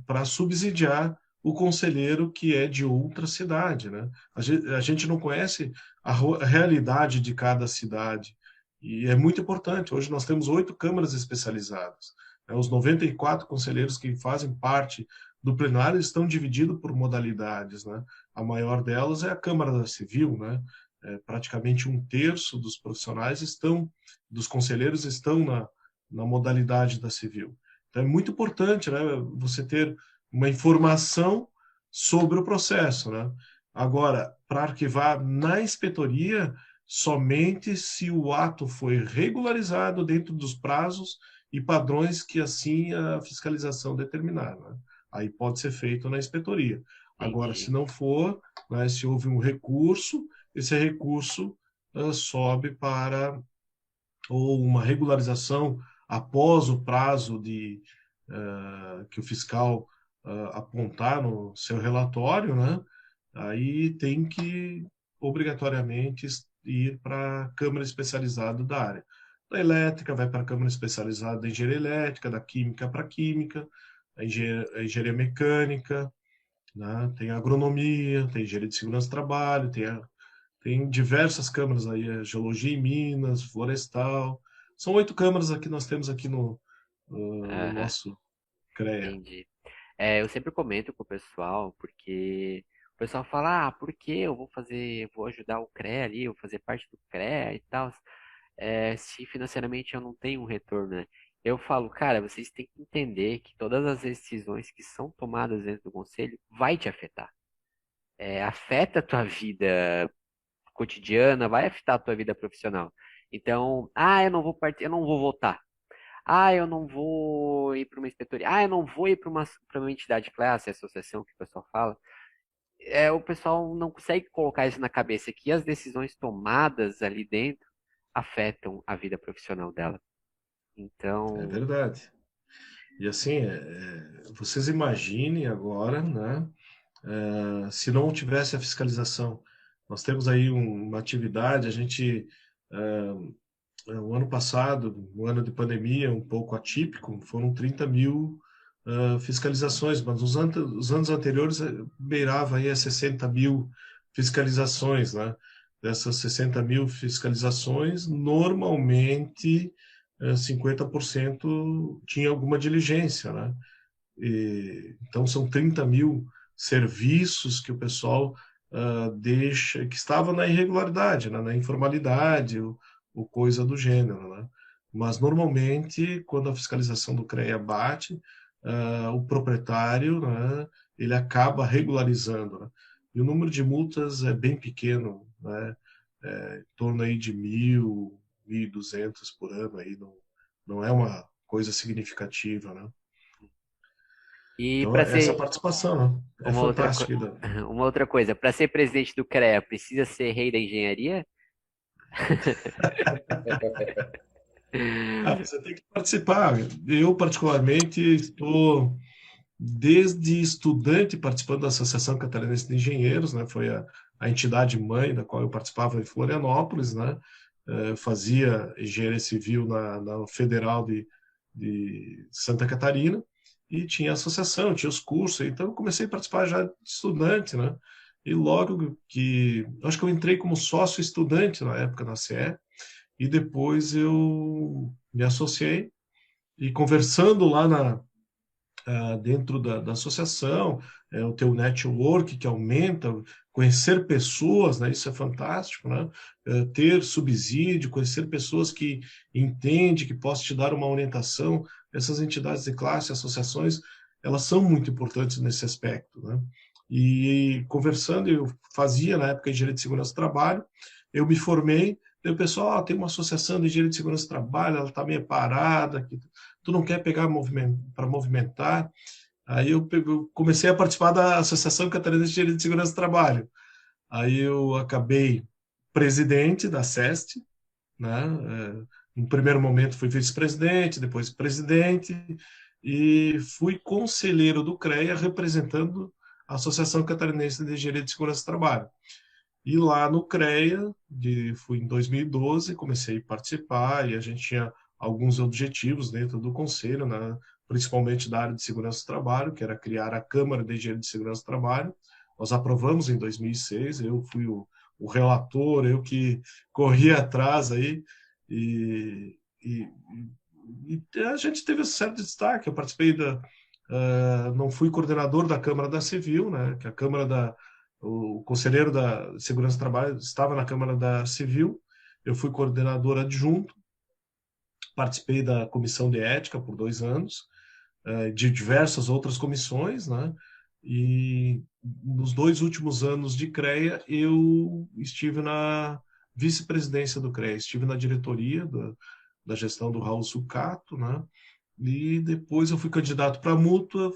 para subsidiar o conselheiro que é de outra cidade, né? A gente não conhece a realidade de cada cidade e é muito importante. Hoje nós temos 8 câmaras especializadas, né? Os 94 conselheiros que fazem parte do plenário estão divididos por modalidades, né? A maior delas é a Câmara da Civil, né? Praticamente um terço dos profissionais dos conselheiros estão na modalidade da civil. Então é muito importante, né, você ter uma informação sobre o processo, né? Agora, para arquivar na inspetoria, somente se o ato foi regularizado dentro dos prazos e padrões que assim a fiscalização determinar, né? Aí pode ser feito na inspetoria. Agora, se Entendi. não for, né, se houve um recurso, esse recurso sobe para ou uma regularização após o prazo que o fiscal apontar no seu relatório, né? Aí tem que obrigatoriamente ir para a Câmara Especializada da área. Da elétrica vai para a Câmara Especializada da Engenharia Elétrica, da Química para Química, a engenharia Mecânica, né? Tem a Agronomia, tem Engenharia de Segurança do Trabalho, tem diversas câmaras aí, Geologia em Minas, Florestal. São 8 câmaras aqui nós temos aqui no Aham, nosso CREA. entendi. Eu sempre comento com o pessoal, porque o pessoal fala, por que eu vou fazer, vou ajudar o CREA ali, eu vou fazer parte do CREA e tal, se financeiramente eu não tenho um retorno, né? Eu falo, cara, vocês têm que entender que todas as decisões que são tomadas dentro do conselho vai te afetar. Afeta a tua vida cotidiana, vai afetar a tua vida profissional. Então, eu não vou votar. Eu não vou ir para uma inspetoria. Eu não vou ir para uma entidade de classe, associação que o pessoal fala. O pessoal não consegue colocar isso na cabeça, que as decisões tomadas ali dentro afetam a vida profissional dela. É Então, verdade. E assim, vocês imaginem agora, né, se não tivesse a fiscalização. Nós temos aí uma atividade, a gente, o ano passado, um ano de pandemia um pouco atípico, foram 30 mil fiscalizações, mas os anos anteriores beirava aí a 60 mil fiscalizações, né? Dessas 60 mil fiscalizações, normalmente 50% tinha alguma diligência, né? Então, são 30 mil serviços que o pessoal deixa, que estavam na irregularidade, né, na informalidade, ou coisa do gênero. Né? Mas, normalmente, quando a fiscalização do CREA bate, o proprietário, né, ele acaba regularizando. Né? E o número de multas é bem pequeno, né? Em torno aí de 1.000, 1.200 por ano, aí não é uma coisa significativa, né? e Então, para essa ser participação, né, é uma outra, fantástica. uma outra coisa, para ser presidente do CREA, precisa ser rei da engenharia? Você tem que participar. Eu, particularmente, estou desde estudante participando da Associação Catarinense de Engenheiros, né? Foi a entidade mãe da qual eu participava em Florianópolis, né? Fazia engenharia civil na Federal de Santa Catarina e tinha associação, tinha os cursos, então eu comecei a participar já de estudante, né? E logo que, acho que eu entrei como sócio estudante na época na CE, e depois eu me associei e conversando lá dentro da associação, o teu network que aumenta, conhecer pessoas, né, isso é fantástico, né, ter subsídio, conhecer pessoas que entendem, que possam te dar uma orientação, essas entidades de classe, associações, elas são muito importantes nesse aspecto, né, e conversando, eu fazia na época engenharia de segurança do trabalho, eu me formei, e o pessoal, tem uma associação de engenharia de segurança do trabalho, ela está meio parada, tu não quer pegar para movimentar. Aí eu comecei a participar da Associação Catarinense de Engenharia de Segurança do Trabalho. Aí eu acabei presidente da SEST, né? No primeiro momento fui vice-presidente, depois presidente, e fui conselheiro do CREA representando a Associação Catarinense de Engenharia de Segurança do Trabalho. E lá no CREA, fui em 2012, comecei a participar e a gente tinha alguns objetivos dentro do conselho, né, principalmente da área de segurança do trabalho, que era criar a Câmara de Engenharia de Segurança do Trabalho. Nós aprovamos em 2006, eu fui o relator, eu que corri atrás aí, e, e a gente teve certo destaque. Eu participei não fui coordenador da Câmara da Civil, né, que a Câmara o conselheiro da Segurança do Trabalho estava na Câmara da Civil, eu fui coordenador adjunto, participei da comissão de ética por 2 anos, de diversas outras comissões, né? E nos 2 últimos anos de CREA, eu estive na vice-presidência do CREA, estive na diretoria da gestão do Raul Sucato, né? E depois eu fui candidato para a Mútua,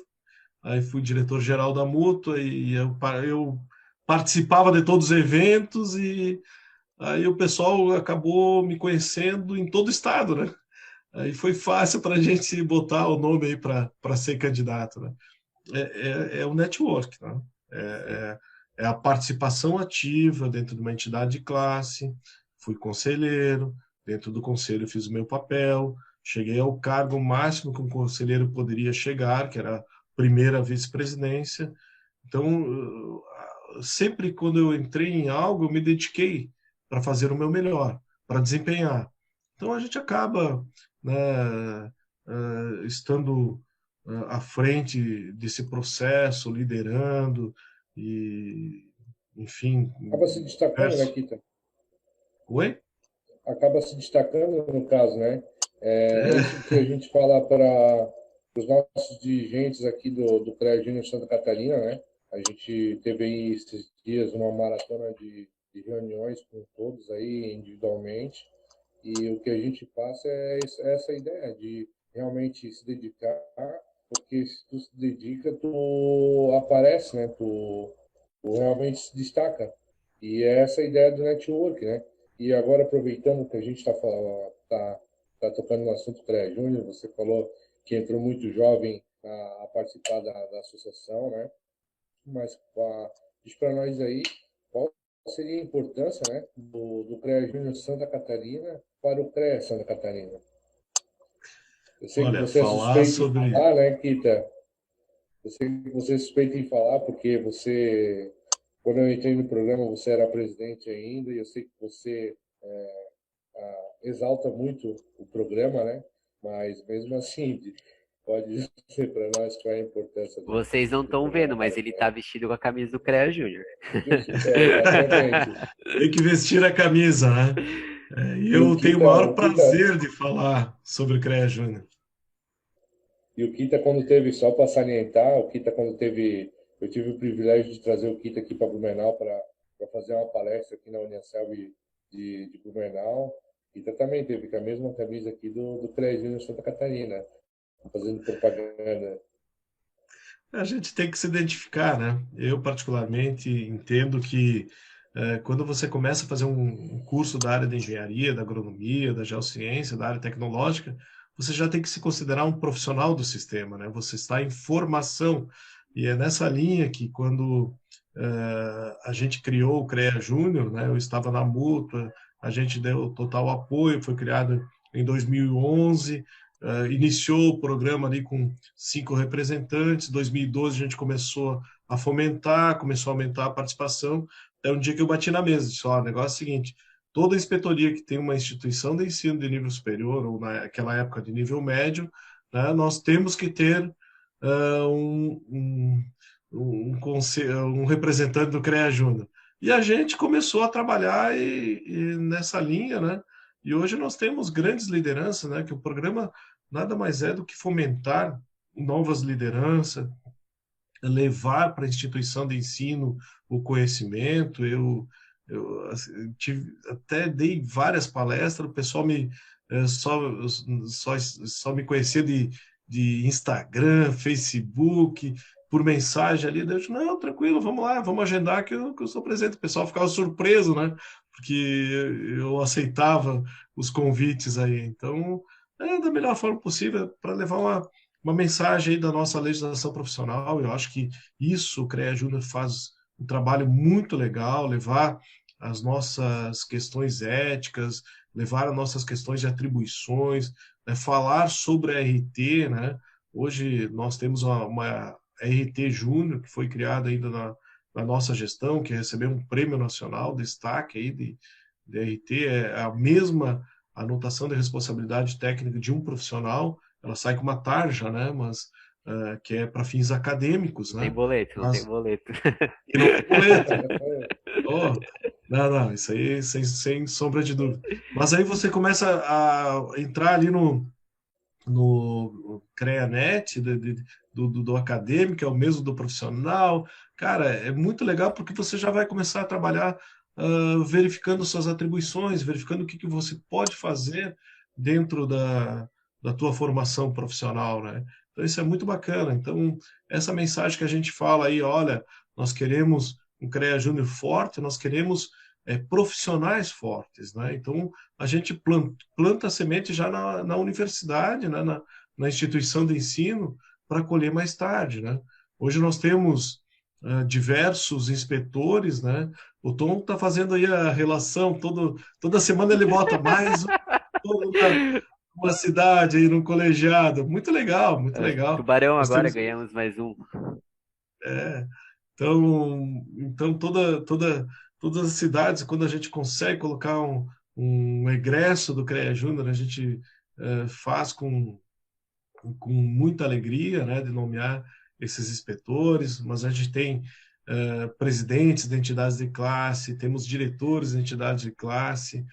aí fui diretor-geral da Mútua e eu participava de todos os eventos e aí o pessoal acabou me conhecendo em todo o estado, né? Aí foi fácil para a gente botar o nome aí para ser candidato, né? É o network, né? É, Sim. é a participação ativa dentro de uma entidade de classe. Fui conselheiro, dentro do conselho fiz o meu papel, cheguei ao cargo máximo que um conselheiro poderia chegar, que era a primeira vice-presidência. Então, sempre quando eu entrei em algo, eu me dediquei para fazer o meu melhor, para desempenhar. Então, a gente acaba, né, estando à frente desse processo, liderando e, enfim, Acaba se destacando, né, diversos. Kita? Oi? Acaba se destacando no caso, né? É É, isso que a gente fala para os nossos dirigentes aqui do CREA Júnior Santa Catarina, né? A gente teve aí esses dias uma maratona de reuniões com todos aí individualmente, e o que a gente passa é essa ideia de realmente se dedicar, porque se tu se dedica, tu aparece, né? Tu realmente se destaca. E é essa a ideia do network, né? E agora, aproveitando que a gente está tá tocando no assunto CREA Júnior, você falou que entrou muito jovem a participar da associação, né? Mas diz para nós aí qual seria a importância, né, do CREA Júnior Santa Catarina para o CREA Santa Catarina. Eu sei que Olha, você é falar suspeito em sobre. falar, né, Kita? Eu sei que você é suspeito em falar porque você, quando eu entrei no programa, você era presidente ainda e eu sei que você exalta muito o programa, né? Mas mesmo assim, pode dizer para nós qual é a importância Vocês não do estão programa vendo, para mas o ele tá vestido com a camisa do CREA Júnior. Exatamente. Tem que vestir a camisa, né? E E o eu tenho o Kita, maior prazer de falar sobre o CREA Júnior. Quando teve, só para salientar, o Kita quando teve, eu tive o privilégio de trazer o Kita aqui para Blumenau para fazer uma palestra aqui na Uniaselv de Blumenau. O Kita também teve com a mesma camisa aqui do CREA Santa Catarina, fazendo propaganda. A gente tem que se identificar, né? Eu, particularmente, entendo que quando você começa a fazer um curso da área de engenharia, da agronomia, da geociência, da área tecnológica, você já tem que se considerar um profissional do sistema, né? Você está em formação. E é nessa linha que, quando a gente criou o CREA Júnior, né? Eu estava na Mútua, a gente deu total apoio, foi criado em 2011, iniciou o programa ali com 5 representantes. Em 2012 a gente começou a fomentar, começou a aumentar a participação. Até um dia que eu bati na mesa, disse, ó, o negócio é o seguinte, toda inspetoria que tem uma instituição de ensino de nível superior, ou naquela época de nível médio, né, nós temos que ter um representante do CREA Júnior. E a gente começou a trabalhar nessa linha, né? E hoje nós temos grandes lideranças, né? Que o programa nada mais é do que fomentar novas lideranças, levar para a instituição de ensino o conhecimento. Eu assim, até dei várias palestras, o pessoal só me conhecia de Instagram, Facebook, por mensagem ali. Eu disse, não, tranquilo, vamos lá, vamos agendar que eu sou presente. O pessoal ficava surpreso, né? Porque eu aceitava os convites aí. Então, da melhor forma possível para levar uma mensagem aí da nossa legislação profissional. Eu acho que isso o CREA Júnior faz um trabalho muito legal, levar as nossas questões éticas, levar as nossas questões de atribuições, né, falar sobre a RT, né? Hoje nós temos uma RT Júnior que foi criada ainda na nossa gestão, que recebeu um prêmio nacional, destaque aí de RT, é a mesma anotação de responsabilidade técnica de um profissional, ela sai com uma tarja, né? Mas que é para fins acadêmicos, Tem né? boleto, não tem Mas boleto. e não tem boleto. Oh, não, não, isso aí sem sombra de dúvida. Mas aí você começa a entrar ali no CREANet, do acadêmico, é o mesmo do profissional. Cara, é muito legal porque você já vai começar a trabalhar verificando suas atribuições, verificando o que você pode fazer dentro da tua formação profissional, né? Então, isso é muito bacana. Então, essa mensagem que a gente fala aí, olha, nós queremos um CREA Júnior forte, nós queremos profissionais fortes, né? Então, a gente planta a semente já na universidade, né? Na instituição de ensino, para colher mais tarde, né? Hoje nós temos diversos inspetores, né? O Tom está fazendo aí a relação, toda semana ele bota mais uma cidade aí no colegiado. Muito legal, muito É, legal. Tubarão Nós agora temos, ganhamos mais um. então todas as cidades, quando a gente consegue colocar um egresso do CREA Júnior, a gente faz com muita alegria, né, de nomear esses inspetores, mas a gente tem presidentes de entidades de classe, temos diretores de entidades de classe,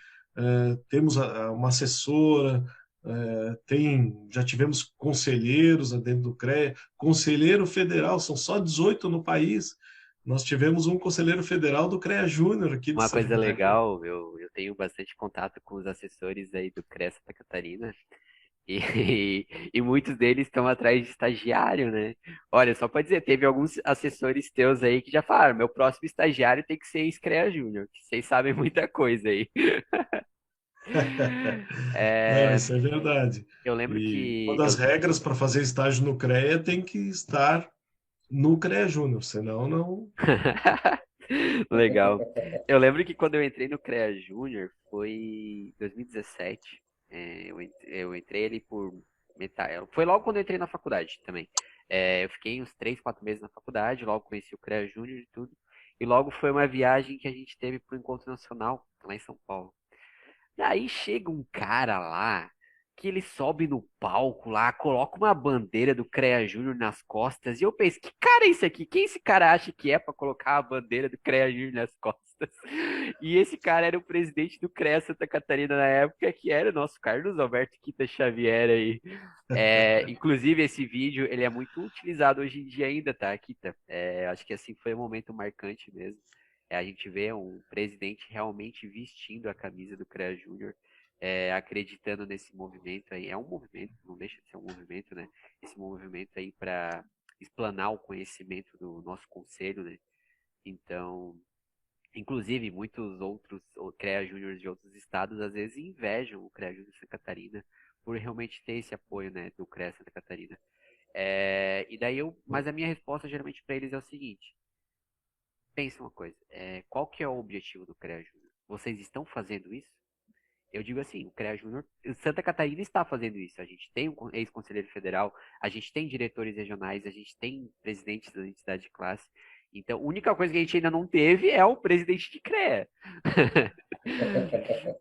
temos uma assessora, já tivemos conselheiros dentro do CREA, conselheiro federal, são só 18 no país. Nós tivemos um conselheiro federal do CREA Júnior aqui de Uma Santa coisa Catarina. legal, eu tenho bastante contato com os assessores aí do CREA Santa Catarina. E muitos deles estão atrás de estagiário, né? Olha, só para dizer, teve alguns assessores teus aí que já falaram, meu próximo estagiário tem que ser ex-CREA Júnior, que vocês sabem muita coisa aí. Não, É, isso é verdade. eu lembro E uma que das eu regras para fazer estágio no CREA tem que estar no CREA Júnior, senão não. legal. Eu lembro que quando eu entrei no CREA Júnior foi em 2017. Eu entrei ali por metade. Foi logo quando eu entrei na faculdade também. Eu fiquei uns 3, 4 meses na faculdade, logo conheci o CREA Júnior e tudo. E logo foi uma viagem que a gente teve para o Encontro Nacional, lá em São Paulo. Daí chega um cara lá, que ele sobe no palco lá, coloca uma bandeira do CREA Júnior nas costas, e eu penso, que cara é esse aqui? Quem esse cara acha que é pra colocar a bandeira do CREA Júnior nas costas? E esse cara era o presidente do CREA Santa Catarina na época, que era o nosso Carlos Alberto Quinta Xavier aí. Inclusive, esse vídeo, ele é muito utilizado hoje em dia ainda, tá, Kita? Acho que assim foi um momento marcante mesmo. A gente vê um presidente realmente vestindo a camisa do CREA Júnior, acreditando nesse movimento aí. É um movimento, não deixa de ser um movimento, né? Esse movimento aí para explanar o conhecimento do nosso conselho, né? Então, inclusive, muitos outros CREA Júniors de outros estados às vezes invejam o CREA Júnior de Santa Catarina por realmente ter esse apoio, né, do CREA Santa Catarina. Mas a minha resposta geralmente para eles é o seguinte: pensa uma coisa, qual que é o objetivo do CREA Júnior? Vocês estão fazendo isso? Eu digo assim, o CREA Júnior, Santa Catarina está fazendo isso. A gente tem um ex-conselheiro federal, a gente tem diretores regionais, a gente tem presidentes da entidade de classe. Então, a única coisa que a gente ainda não teve é o presidente de CREA.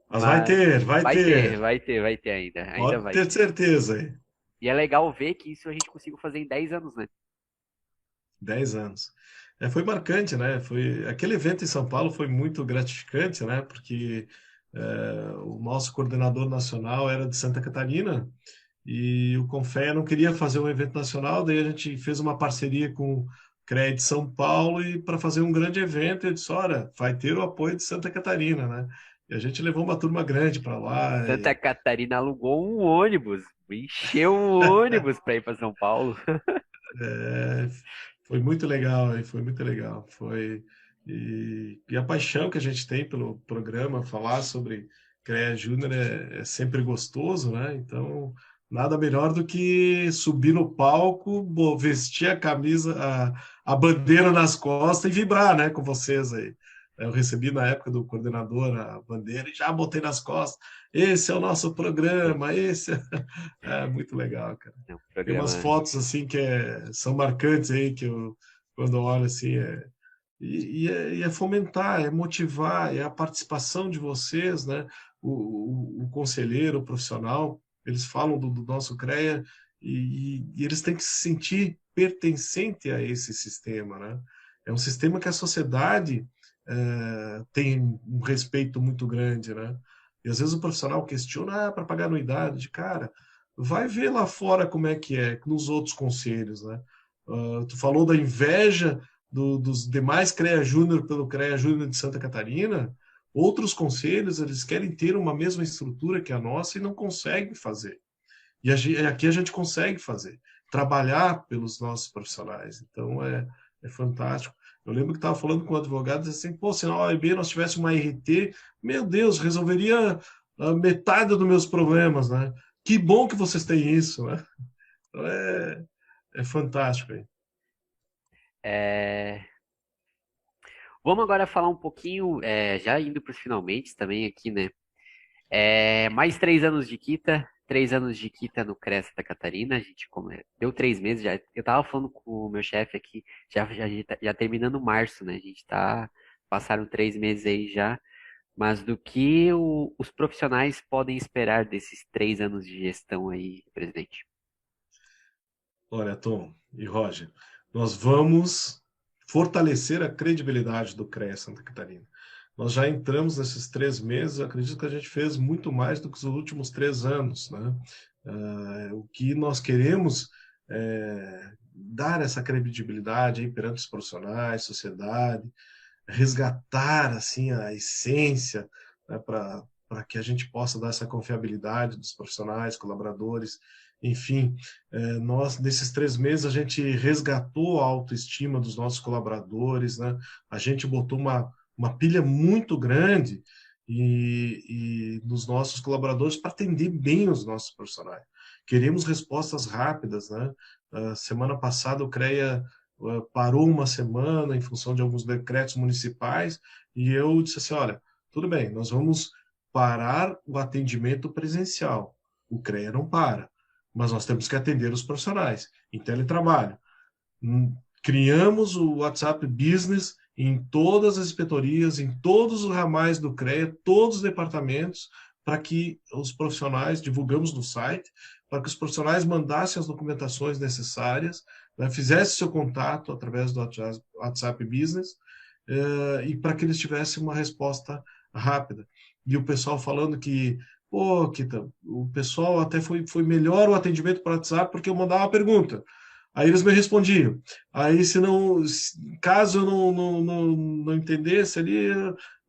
Mas vai Mas ter, vai vai ter, ter. vai ter, vai ter ainda. Ainda Pode vai ter ter. certeza aí. E é legal ver que isso a gente conseguiu fazer em 10 anos, né? 10 anos. Foi marcante, né? Aquele evento em São Paulo foi muito gratificante, né? Porque o nosso coordenador nacional era de Santa Catarina e o Confea não queria fazer um evento nacional, daí a gente fez uma parceria com o CREA de São Paulo e para fazer um grande evento, ele disse, olha, vai ter o apoio de Santa Catarina, né? E a gente levou uma turma grande para lá. Santa Catarina alugou um ônibus, encheu o ônibus para ir para São Paulo. É, foi muito legal, hein? Foi muito legal. E a paixão que a gente tem pelo programa, falar sobre CREA Júnior é sempre gostoso, né? Então, nada melhor do que subir no palco, vestir a camisa, a bandeira nas costas e vibrar, né, com vocês aí. Eu recebi na época do coordenador a bandeira e já botei nas costas. Esse é o nosso programa, esse é... É muito legal, cara. É um Tem umas programa. fotos assim que são marcantes aí que eu quando eu olho assim e é fomentar, é motivar, é a participação de vocês, né? O conselheiro, o profissional, eles falam do nosso CREA e eles têm que se sentir pertencente a esse sistema, né? É um sistema que a sociedade tem um respeito muito grande, né? E às vezes o profissional questiona, para pagar anuidade, cara, vai ver lá fora como é que é, nos outros conselhos, né? Tu falou da inveja dos demais CREA Júnior pelo CREA Júnior de Santa Catarina. Outros conselhos, eles querem ter uma mesma estrutura que a nossa e não conseguem fazer. E aqui a gente consegue fazer, trabalhar pelos nossos profissionais. Então, é fantástico. Eu lembro que estava falando com um advogado, disse assim, pô, se na OAB nós tivéssemos uma RT, meu Deus, resolveria a metade dos meus problemas, né? Que bom que vocês têm isso, né? Então, é fantástico. Hein? É, Vamos agora falar um pouquinho, já indo para os finalmente também aqui, né? Mais 3 anos de Kita, 3 anos de Kita no CREA Santa Catarina. A gente deu 3 meses já. Eu tava falando com o meu chefe aqui, já terminando março, né? A gente tá. Passaram 3 meses aí já. Mas do que os profissionais podem esperar desses 3 anos de gestão aí, presidente? Olha, Tom e Roger, nós vamos fortalecer a credibilidade do CREA Santa Catarina. Nós já entramos nesses 3 meses, eu acredito que a gente fez muito mais do que os últimos 3 anos, né? O que nós queremos é dar essa credibilidade aí perante os profissionais, sociedade, resgatar assim a essência, né, para que a gente possa dar essa confiabilidade dos profissionais, colaboradores, enfim. Nós, nesses 3 meses, a gente resgatou a autoestima dos nossos colaboradores, né? A gente botou uma pilha muito grande nos nossos colaboradores para atender bem os nossos profissionais. Queremos respostas rápidas, né? Semana passada o CREA parou uma semana em função de alguns decretos municipais e eu disse assim, olha, tudo bem, nós vamos parar o atendimento presencial. O CREA não para, mas nós temos que atender os profissionais em teletrabalho. Criamos o WhatsApp Business em todas as inspetorias, em todos os ramais do CREA, todos os departamentos, para que os profissionais, divulgamos no site, para que os profissionais mandassem as documentações necessárias, né, fizessem seu contato através do WhatsApp Business, e para que eles tivessem uma resposta rápida. E o pessoal falando que, pô, Kita, o pessoal até foi melhor o atendimento para o WhatsApp porque eu mandava uma pergunta. Aí eles me respondiam. Aí, caso eu não entendesse ali,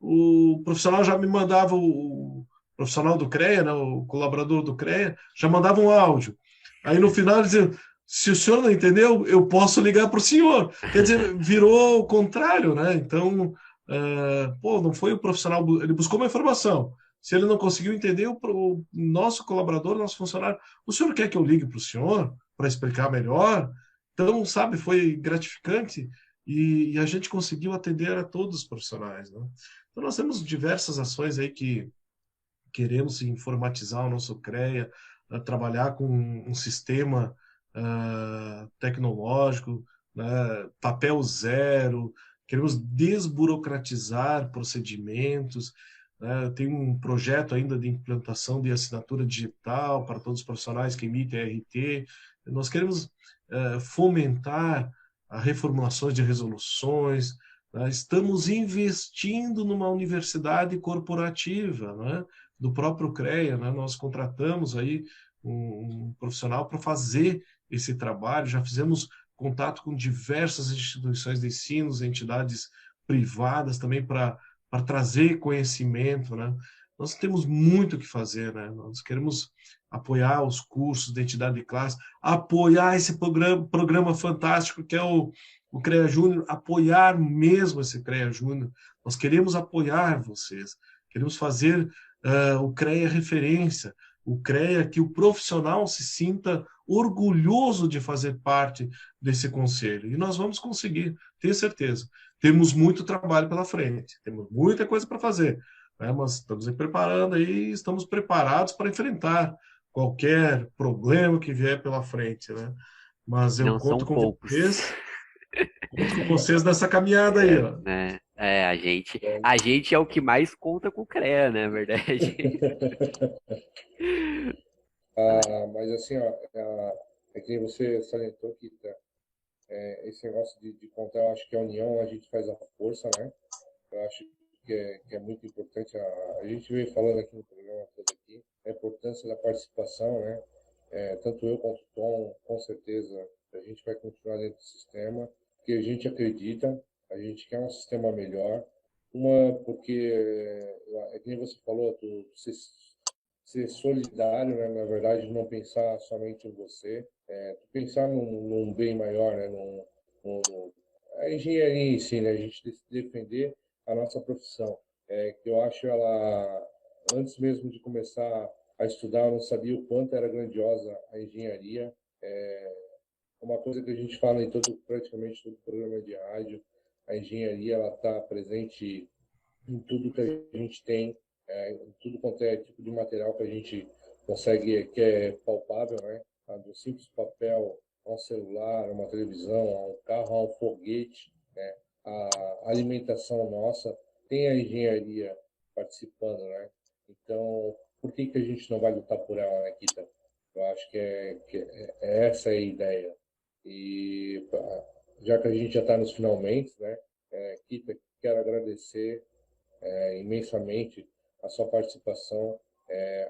o profissional já me mandava, o profissional do CREA, né, o colaborador do CREA, já mandava um áudio. Aí no final ele dizia, se o senhor não entendeu, eu posso ligar para o senhor. Quer dizer, virou o contrário, né? Então, não foi o profissional, ele buscou uma informação. Se ele não conseguiu entender, o nosso colaborador, nosso funcionário, o senhor quer que eu ligue para o senhor para explicar melhor? Então, sabe, foi gratificante e a gente conseguiu atender a todos os profissionais, né? Então, nós temos diversas ações aí que queremos informatizar o nosso CREA, trabalhar com um sistema tecnológico, né, papel zero, queremos desburocratizar procedimentos, né, tem um projeto ainda de implantação de assinatura digital para todos os profissionais que emitem RT, nós queremos fomentar a reformulações de resoluções, né, estamos investindo numa universidade corporativa, né, do próprio CREA, né? Nós contratamos aí um profissional para fazer esse trabalho, já fizemos contato com diversas instituições de ensino, entidades privadas também para trazer conhecimento, né? Nós temos muito o que fazer, né? Nós queremos apoiar os cursos de identidade de classe, apoiar esse programa fantástico que é o CREA Júnior, apoiar mesmo esse CREA Júnior. Nós queremos apoiar vocês, queremos fazer o CREA referência, o CREA que o profissional se sinta orgulhoso de fazer parte desse conselho. E nós vamos conseguir, tenho certeza. Temos muito trabalho pela frente, temos muita coisa para fazer, né? Mas estamos preparando aí, estamos preparados para enfrentar qualquer problema que vier pela frente, né? Mas eu Não são poucos. conto com vocês nessa caminhada aí, ó. Né? A gente é o que mais conta com o CREA, né, na verdade. Mas assim, ó, é que você salientou que esse negócio de contar, eu acho que a união a gente faz a força, né? Eu acho que é muito importante. A gente veio falando aqui no programa todo aqui, a importância da participação, né? Tanto eu quanto o Tom, com certeza, a gente vai continuar dentro do sistema, porque a gente acredita, a gente quer um sistema melhor. Porque, que nem você falou, ser solidário, né? Na verdade, não pensar somente em você, pensar num bem maior, né? A engenharia em si, né? A gente defender a nossa profissão, que eu acho ela, antes mesmo de começar a estudar, eu não sabia o quanto era grandiosa a engenharia. Uma coisa que a gente fala em praticamente todo programa de rádio, a engenharia ela está presente em tudo que a gente tem, em tudo quanto é tipo de material que a gente consegue, que é palpável, né? Do simples papel a um celular, a uma televisão, a um carro, a um foguete, né? A alimentação nossa tem a engenharia participando, né? Então, por que a gente não vai lutar por ela, né, Kita? Eu acho que essa é a ideia. E já que a gente já está nos finalmente, né? Kita, quero agradecer imensamente a sua participação.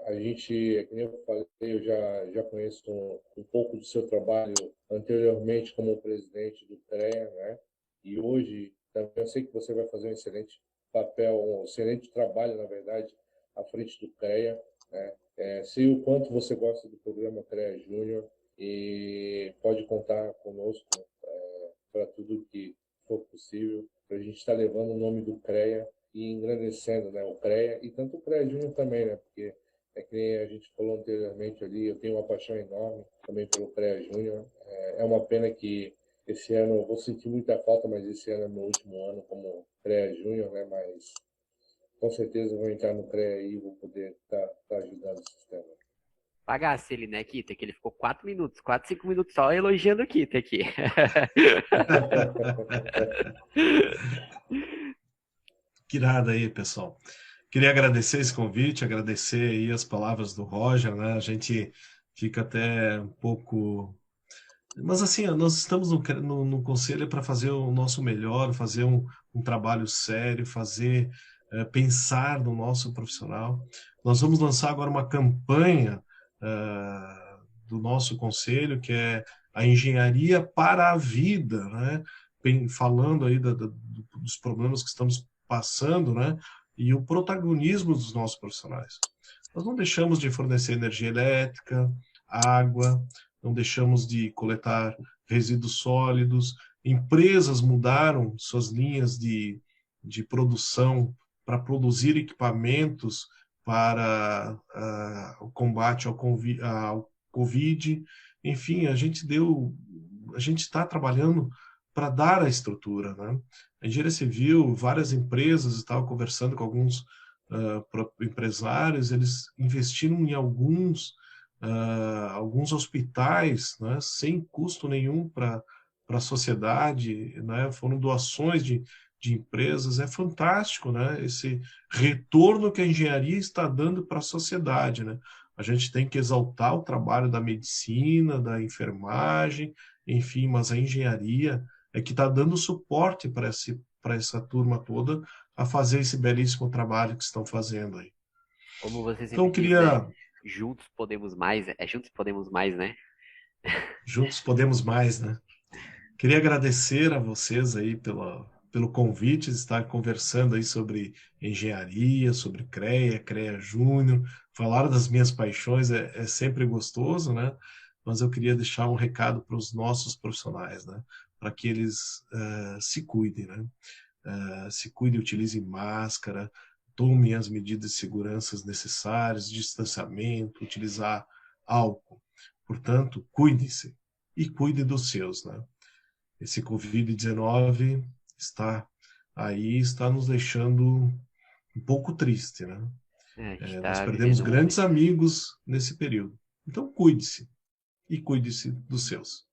A gente, como eu falei, eu já conheço um pouco do seu trabalho anteriormente como presidente do CREA, né? E hoje também eu sei que você vai fazer um excelente papel, um excelente trabalho, na verdade, à frente do CREA, né? Sei o quanto você gosta do programa CREA Júnior e pode contar conosco para tudo que for possível, para a gente estar levando o nome do CREA e engrandecendo, né, o CREA e tanto o CREA Júnior também, né, porque é que nem a gente falou anteriormente ali, eu tenho uma paixão enorme também pelo CREA Júnior. É uma pena que esse ano eu vou sentir muita falta, mas esse ano é meu último ano como CREA Júnior, né, mas com certeza eu vou entrar no CREA e vou poder estar ajudando o sistema. Pagasse ele, né, Kita? Que ele ficou 4 minutos, 4, 5 minutos só elogiando o Kita aqui. Que irado aí, pessoal. Queria agradecer esse convite, agradecer aí as palavras do Roger, né? A gente fica até um pouco. Mas assim, nós estamos no conselho para fazer o nosso melhor, fazer um trabalho sério, fazer pensar no nosso profissional. Nós vamos lançar agora uma campanha do nosso conselho, que é a engenharia para a vida, né? Falando aí dos problemas que estamos passando, né? E o protagonismo dos nossos profissionais. Nós não deixamos de fornecer energia elétrica, água, não deixamos de coletar resíduos sólidos. Empresas mudaram suas linhas de produção para produzir equipamentos para o combate ao Covid. Enfim, a gente está trabalhando para dar a estrutura, né? A engenharia civil, várias empresas estavam conversando com alguns empresários, eles investiram em alguns hospitais, né, sem custo nenhum para a sociedade, né, foram doações de empresas. É fantástico, né, esse retorno que a engenharia está dando para a sociedade, né? A gente tem que exaltar o trabalho da medicina, da enfermagem, enfim, mas a engenharia é que está dando suporte para essa turma toda a fazer esse belíssimo trabalho que estão fazendo aí. Como você Então, sempre eu diz, né? queria Juntos podemos mais. É juntos podemos mais, né? Juntos podemos mais, né? Queria agradecer a vocês aí pelo convite de estar conversando aí sobre engenharia, sobre CREA, CREA Júnior. Falar das minhas paixões é sempre gostoso, né? Mas eu queria deixar um recado para os nossos profissionais, né? Para que eles se cuidem, né? Se cuidem, utilizem máscara, tomem as medidas de segurança necessárias, distanciamento, utilizar álcool. Portanto, cuidem-se e cuidem dos seus, né? Esse Covid-19 está aí, está nos deixando um pouco triste, né? É, a gente Nós está perdemos vivendo um momento grandes difícil. amigos nesse período. Então, cuide-se e cuide-se dos seus.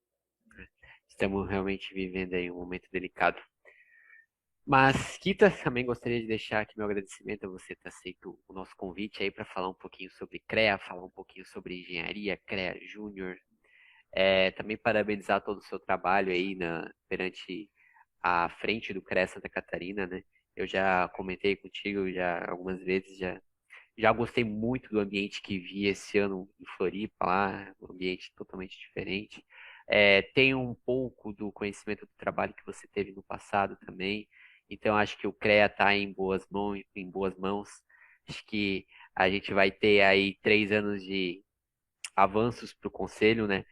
Estamos realmente vivendo aí um momento delicado. Mas, Kita, também gostaria de deixar aqui meu agradecimento a você ter aceito o nosso convite aí para falar um pouquinho sobre CREA, falar um pouquinho sobre engenharia, CREA Júnior. Também parabenizar todo o seu trabalho aí perante a frente do CREA Santa Catarina, né? Eu já comentei contigo já algumas vezes, já gostei muito do ambiente que vi esse ano em Floripa lá, um ambiente totalmente diferente. Tenho um pouco do conhecimento do trabalho que você teve no passado também, então acho que o CREA está em boas mãos, em boas mãos. Acho que a gente vai ter aí 3 anos de avanços para o conselho, né?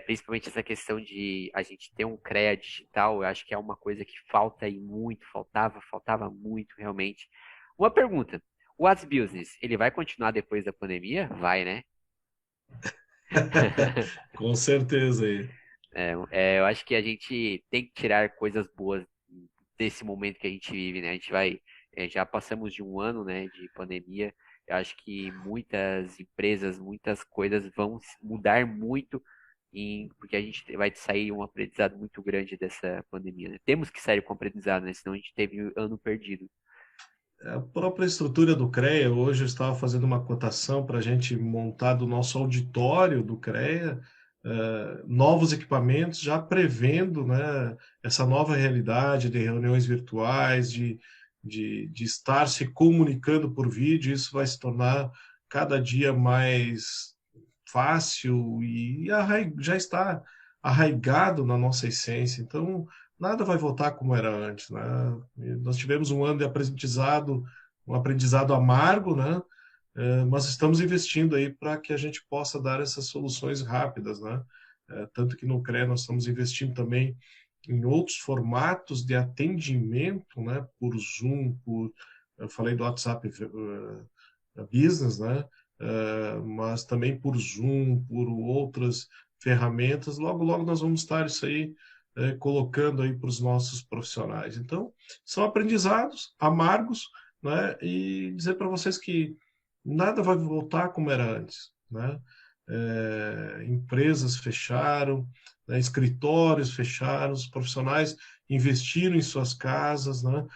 Principalmente essa questão de a gente ter um CREA digital, eu acho que é uma coisa que falta e muito, faltava muito realmente. Uma pergunta: o What's Business, ele vai continuar depois da pandemia? Vai, né? Com certeza aí. Eu acho que a gente tem que tirar coisas boas desse momento que a gente vive, né? Já passamos de um ano, né, de pandemia. Eu acho que muitas empresas, muitas coisas vão mudar muito porque a gente vai sair um aprendizado muito grande dessa pandemia, né? Temos que sair com aprendizado, né? Senão a gente teve um ano perdido. A própria estrutura do CREA, hoje eu estava fazendo uma cotação para a gente montar do nosso auditório do CREA, novos equipamentos, já prevendo, né, essa nova realidade de reuniões virtuais, de estar se comunicando por vídeo. Isso vai se tornar cada dia mais fácil e já está arraigado na nossa essência. Então, nada vai voltar como era antes, né? Nós tivemos um ano de aprendizado, um aprendizado amargo, né? mas estamos investindo aí para que a gente possa dar essas soluções rápidas, né? Tanto que no CREA nós estamos investindo também em outros formatos de atendimento, né? Por Zoom, eu falei do WhatsApp Business, né? Mas também por Zoom, por outras ferramentas. Logo, logo nós vamos estar isso aí colocando aí para os nossos profissionais. Então, são aprendizados amargos, né? E dizer para vocês que nada vai voltar como era antes, né? Empresas fecharam, né? Escritórios fecharam, os profissionais investiram em suas casas, né?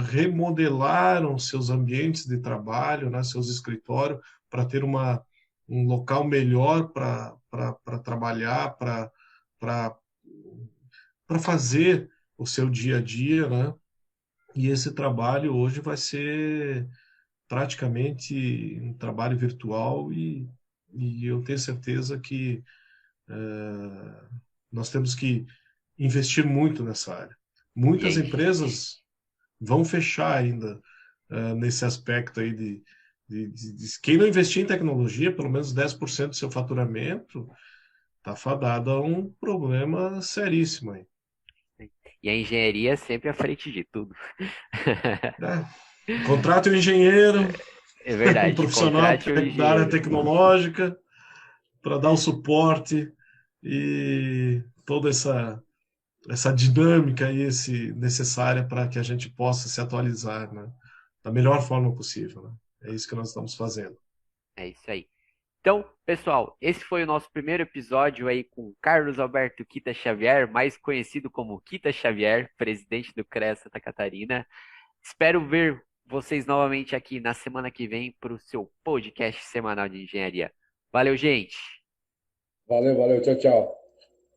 Remodelaram seus ambientes de trabalho, né? Seus escritórios, para ter um local melhor para trabalhar, para fazer o seu dia a dia, né? E esse trabalho hoje vai ser praticamente um trabalho virtual e eu tenho certeza que nós temos que investir muito nessa área. E a Muitas gente, empresas vão fechar ainda nesse aspecto aí quem não investir em tecnologia, pelo menos 10% do seu faturamento, está fadado a um problema seríssimo aí. e a engenharia é sempre à frente de tudo. Né? Contrate um engenheiro, É um verdade, profissional contrate um da área engenheiro. tecnológica para dar o suporte e toda essa dinâmica aí, necessária para que a gente possa se atualizar, né? Da melhor forma possível, né? É isso que nós estamos fazendo. É isso aí. Então, pessoal, esse foi o nosso primeiro episódio aí com Carlos Alberto Kita Xavier, mais conhecido como Kita Xavier, presidente do CREA Santa Catarina. Espero ver vocês novamente aqui na semana que vem para o seu podcast semanal de engenharia. Valeu, gente! Valeu, valeu, tchau, tchau.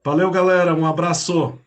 Valeu, galera. Um abraço.